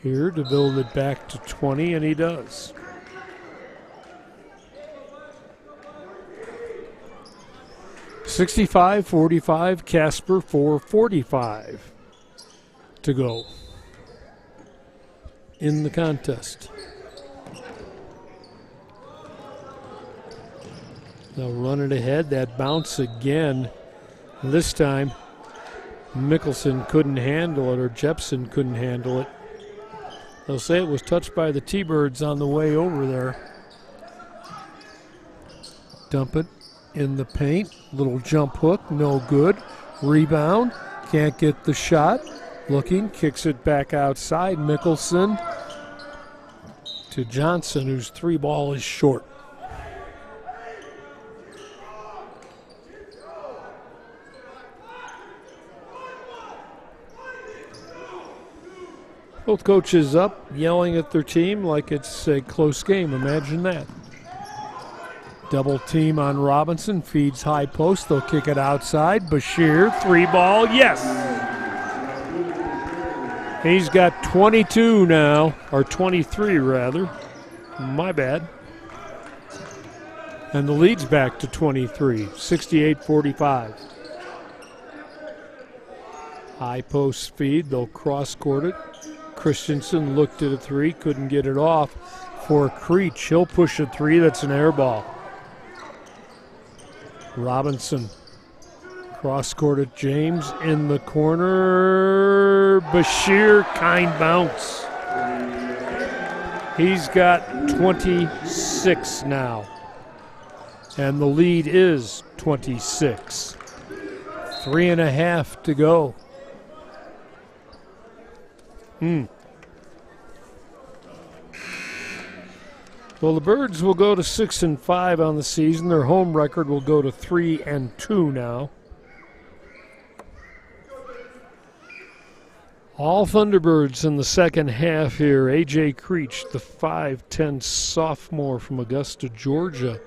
here to build it back to 20, and he does. (65-45) Casper, 4:45 to go in the contest. They'll run it ahead. That bounce again. This time, Mickelson couldn't handle it, or Jepson couldn't handle it. They'll say it was touched by the T-Birds on the way over there. Dump it in the paint. Little jump hook, no good. Rebound, can't get the shot. Looking, kicks it back outside. Mickelson to Johnson, whose 3 ball is short. Both coaches up, yelling at their team like it's a close game. Imagine that. Double team on Robinson, feeds high post. They'll kick it outside. Bashir, 3 ball, yes! He's got 22 now, or 23 rather. My bad. And the lead's back to 23, 68-45. High post feed, they'll cross court it. Christensen looked at a 3, couldn't get it off for Creech. He'll push a 3, that's an air ball. Robinson cross-court at James in the corner. Bashir, kind bounce. He's got 26 now. And the lead is 26. 3.5 to go. Well, the Birds will go to 6-5 on the season. Their home record will go to 3-2 now. All Thunderbirds in the second half here. A.J. Creech, the 5'10 sophomore from Augusta, Georgia.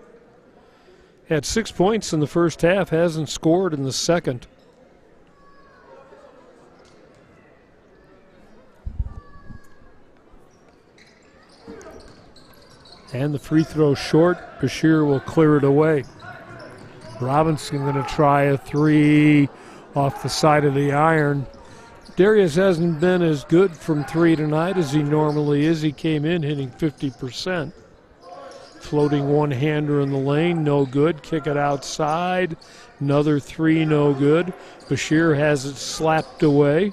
Had 6 points in the first half, hasn't scored in the second. And the free throw short. Bashir will clear it away. Robinson going to try a 3 off the side of the iron. Darius hasn't been as good from 3 tonight as he normally is. He came in hitting 50%. Floating one-hander in the lane, no good. Kick it outside. Another 3, no good. Bashir has it slapped away.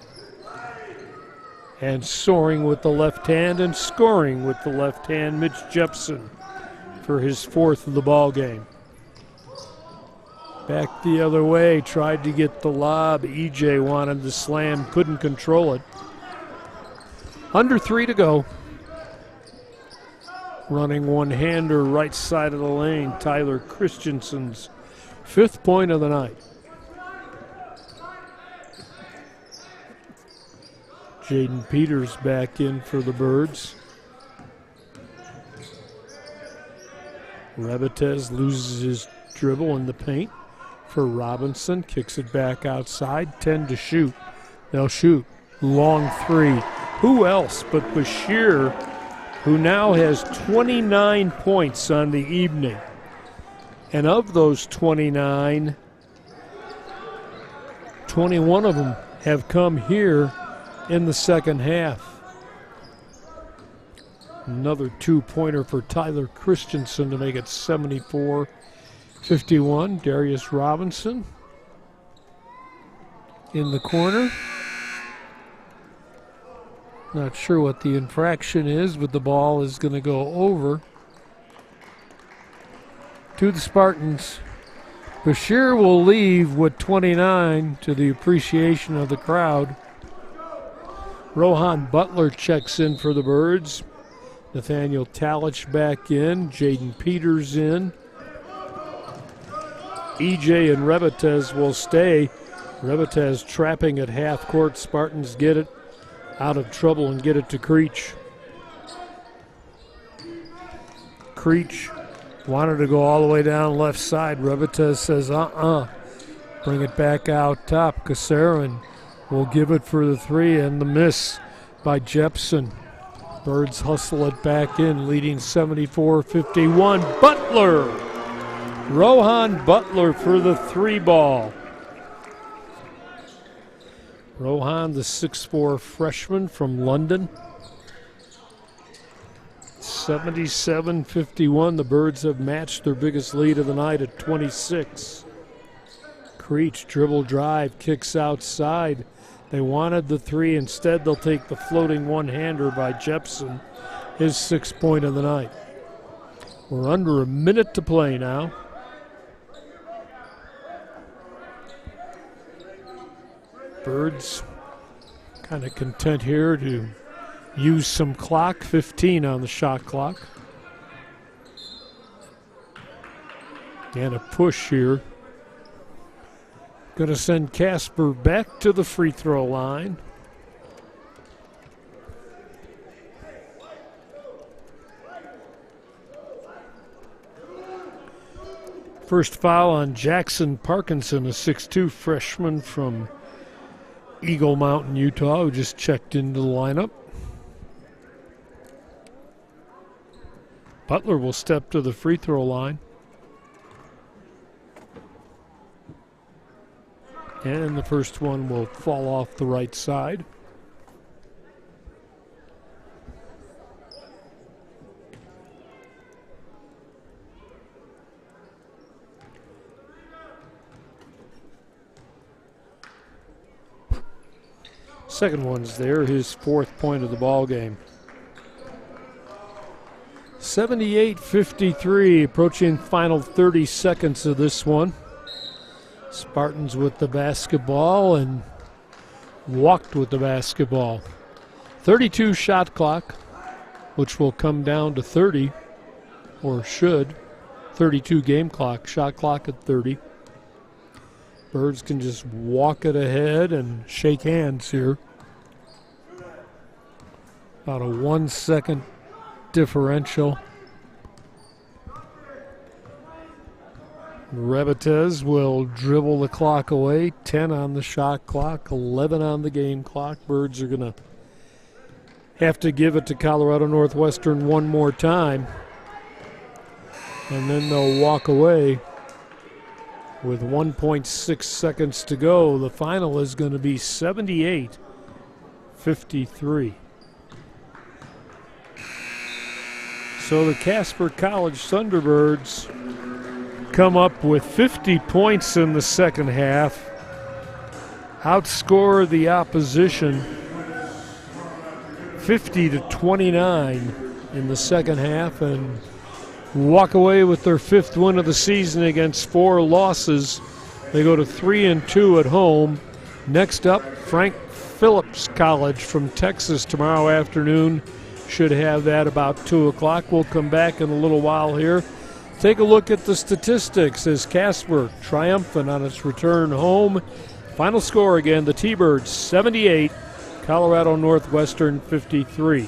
And soaring with the left hand and scoring with the left hand, Mitch Jepson for his 4th of the ball game. Back the other way, tried to get the lob. EJ wanted the slam, couldn't control it. Under 3 to go. Running one-hander right side of the lane, Tyler Christensen's 5th point of the night. Jaden Peters back in for the Birds. Rebetez loses his dribble in the paint for Robinson. Kicks it back outside. 10 to shoot. They'll shoot. Long 3. Who else but Bashir, who now has 29 points on the evening. And of those 29, 21 of them have come here in the second half. Another 2-pointer for Tyler Christensen to make it 74-51. Darius Robinson in the corner. Not sure what the infraction is, but the ball is going to go over to the Spartans. Bashir will leave with 29 to the appreciation of the crowd. Rohan Butler checks in for the Birds. Nathaniel Talich back in. Jaden Peters in. EJ and Rebetez will stay. Rebatez trapping at half court. Spartans get it out of trouble and get it to Creech. Creech wanted to go all the way down left side. Rebatez says, Bring it back out top. Casper will give it for the three, and the miss by Jepson. Birds hustle it back in, leading 74-51. Butler! Rohan Butler for the three ball. Rohan, the 6'4" freshman from London. 77-51. The Birds have matched their biggest lead of the night at 26. Creech dribble drive, kicks outside. They wanted the three. Instead, they'll take the floating one-hander by Jepson, his 6th point of the night. We're under a minute to play now. Birds kind of content here to use some clock, 15 on the shot clock. And a push here. Going to send Casper back to the free throw line. First foul on Jackson Parkinson, a 6'2" freshman from Eagle Mountain, Utah, who just checked into the lineup. Butler will step to the free throw line. And the first one will fall off the right side. Second one's there, his 4th point of the ball game. 78-53, approaching final 30 seconds of this one. Spartans with the basketball and walked with the basketball. 32 shot clock, which will come down to 30, or should. 32 game clock, shot clock at 30. Birds can just walk it ahead and shake hands here. About a 1 second differential. Rebatez will dribble the clock away. 10 on the shot clock, 11 on the game clock. Birds are going to have to give it to Colorado Northwestern one more time. And then they'll walk away with 1.6 seconds to go. The final is going to be 78-53. So the Casper College Thunderbirds come up with 50 points in the second half, outscore the opposition 50-29 in the second half, and walk away with their 5th win of the season against 4 losses. They go to 3-2 at home. Next up, Frank Phillips College from Texas tomorrow afternoon. Should have that about 2 o'clock. We'll come back in a little while here. Take a look at the statistics as Casper triumphant on its return home. Final score again, the T-Birds 78, Colorado Northwestern 53.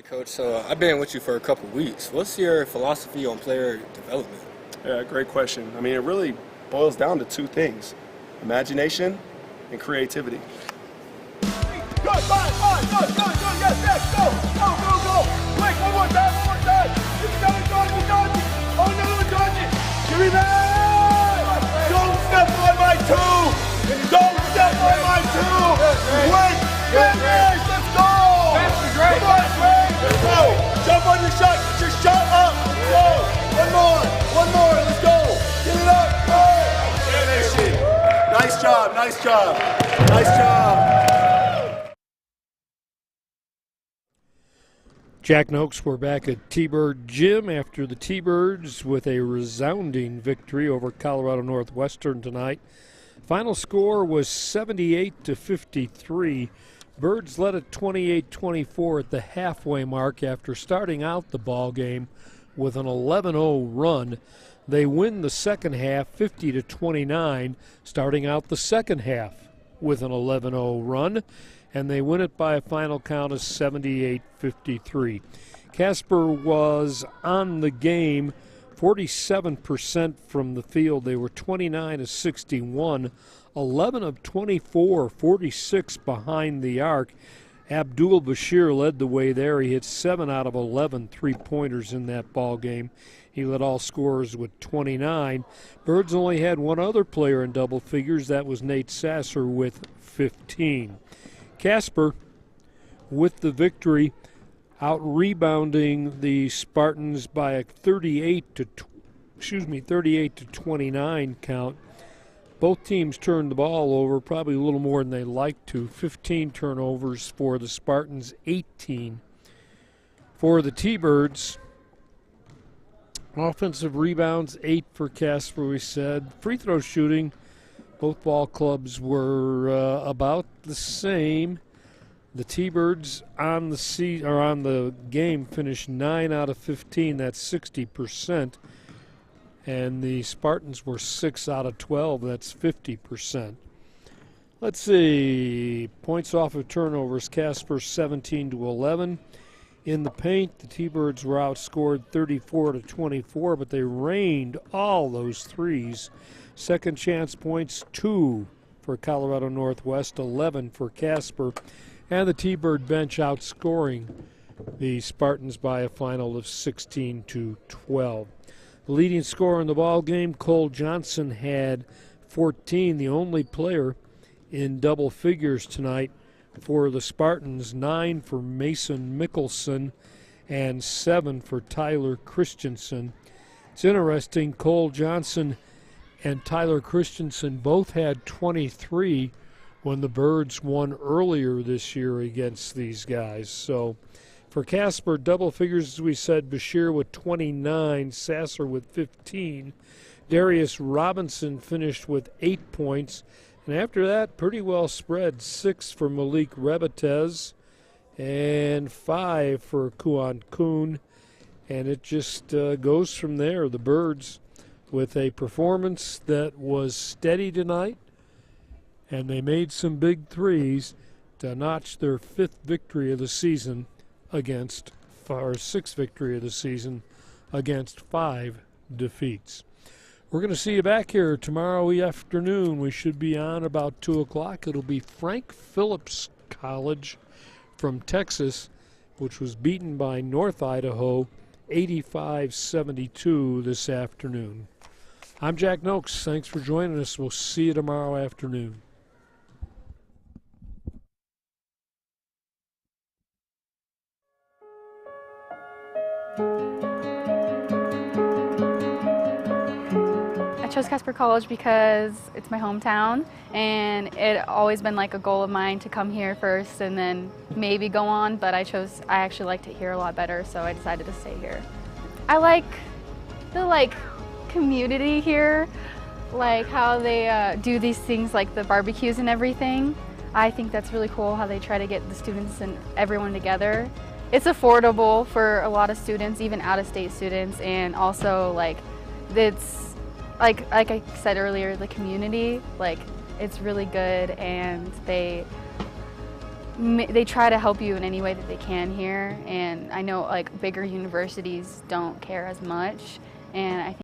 Coach, so I've been with you for a couple weeks. What's your philosophy on player development? Yeah, great question. I mean, it really boils down to two things: imagination and creativity. Good, good, yes, go, quick, one more time, give me another Georgie, oh, another one, Georgie, give me that, don't step on my two, quick, finish, let's go, come on, Greg, let's go, jump on your shot, get your shot up, let's go, one more, let's go, get it up, go, finish it, nice job. Jack Noakes, we're back at T-Bird Gym after the T-Birds with a resounding victory over Colorado Northwestern tonight. Final score was 78-53. Birds led at 28-24 at the halfway mark after starting out the ball game with an 11-0 run. They win the second half 50-29, starting out the second half with an 11-0 run, and they win it by a final count of 78-53. Casper was on the game 47% from the field. They were 29-61, 11 of 24, 46 behind the arc. Abdul Bashir led the way there. He hit 7 out of 11 three-pointers in that ball game. He led all scorers with 29. Birds only had one other player in double figures. That was Nate Sasser with 15. Casper, with the victory, out-rebounding the Spartans by a 38-29 count. Both teams turned the ball over, probably a little more than they like to. 15 turnovers for the Spartans, 18 for the T-Birds. Offensive rebounds, 8 for Casper, we said. Free throw shooting, both ball clubs were about the same. The T-Birds on the game finished 9 out of 15. That's 60%. And the Spartans were 6 out of 12. That's 50%. Let's see. Points off of turnovers. Casper 17-11. In the paint, the T-Birds were outscored 34-24, but they rained all those threes. Second chance points, 2 for Colorado Northwest, 11 for Casper. And the T-Bird bench outscoring the Spartans by a final of 16-12. The leading scorer in the ball game, Cole Johnson, had 14, the only player in double figures tonight for the Spartans. 9 for Mason Mickelson and 7 for Tyler Christensen. It's interesting, Cole Johnson and Tyler Christensen both had 23 when the Birds won earlier this year against these guys. So for Casper, double figures, as we said, Bashir with 29, Sasser with 15. Darius Robinson finished with 8 points. And after that, pretty well spread. 6 for Malik Rebetez and 5 for Kuan Kuhn. And it just goes from there. The Birds with a performance that was steady tonight, and they made some big threes to notch their 5th victory of the season against, or 6th victory of the season against 5 defeats. We're going to see you back here tomorrow afternoon. We should be on about 2 o'clock. It'll be Frank Phillips College from Texas, which was beaten by North Idaho 85-72 this afternoon. I'm Jack Noakes. Thanks for joining us. We'll see you tomorrow afternoon. I chose Casper College because it's my hometown, and it always been like a goal of mine to come here first and then maybe go on, but I actually liked it here a lot better, so I decided to stay here. I like the community here, like how they do these things like the barbecues and everything. I think that's really cool how they try to get the students and everyone together. It's affordable for a lot of students, even out-of-state students, and also it's like I said earlier, the community, it's really good, and they try to help you in any way that they can here, and I know like bigger universities don't care as much, and I think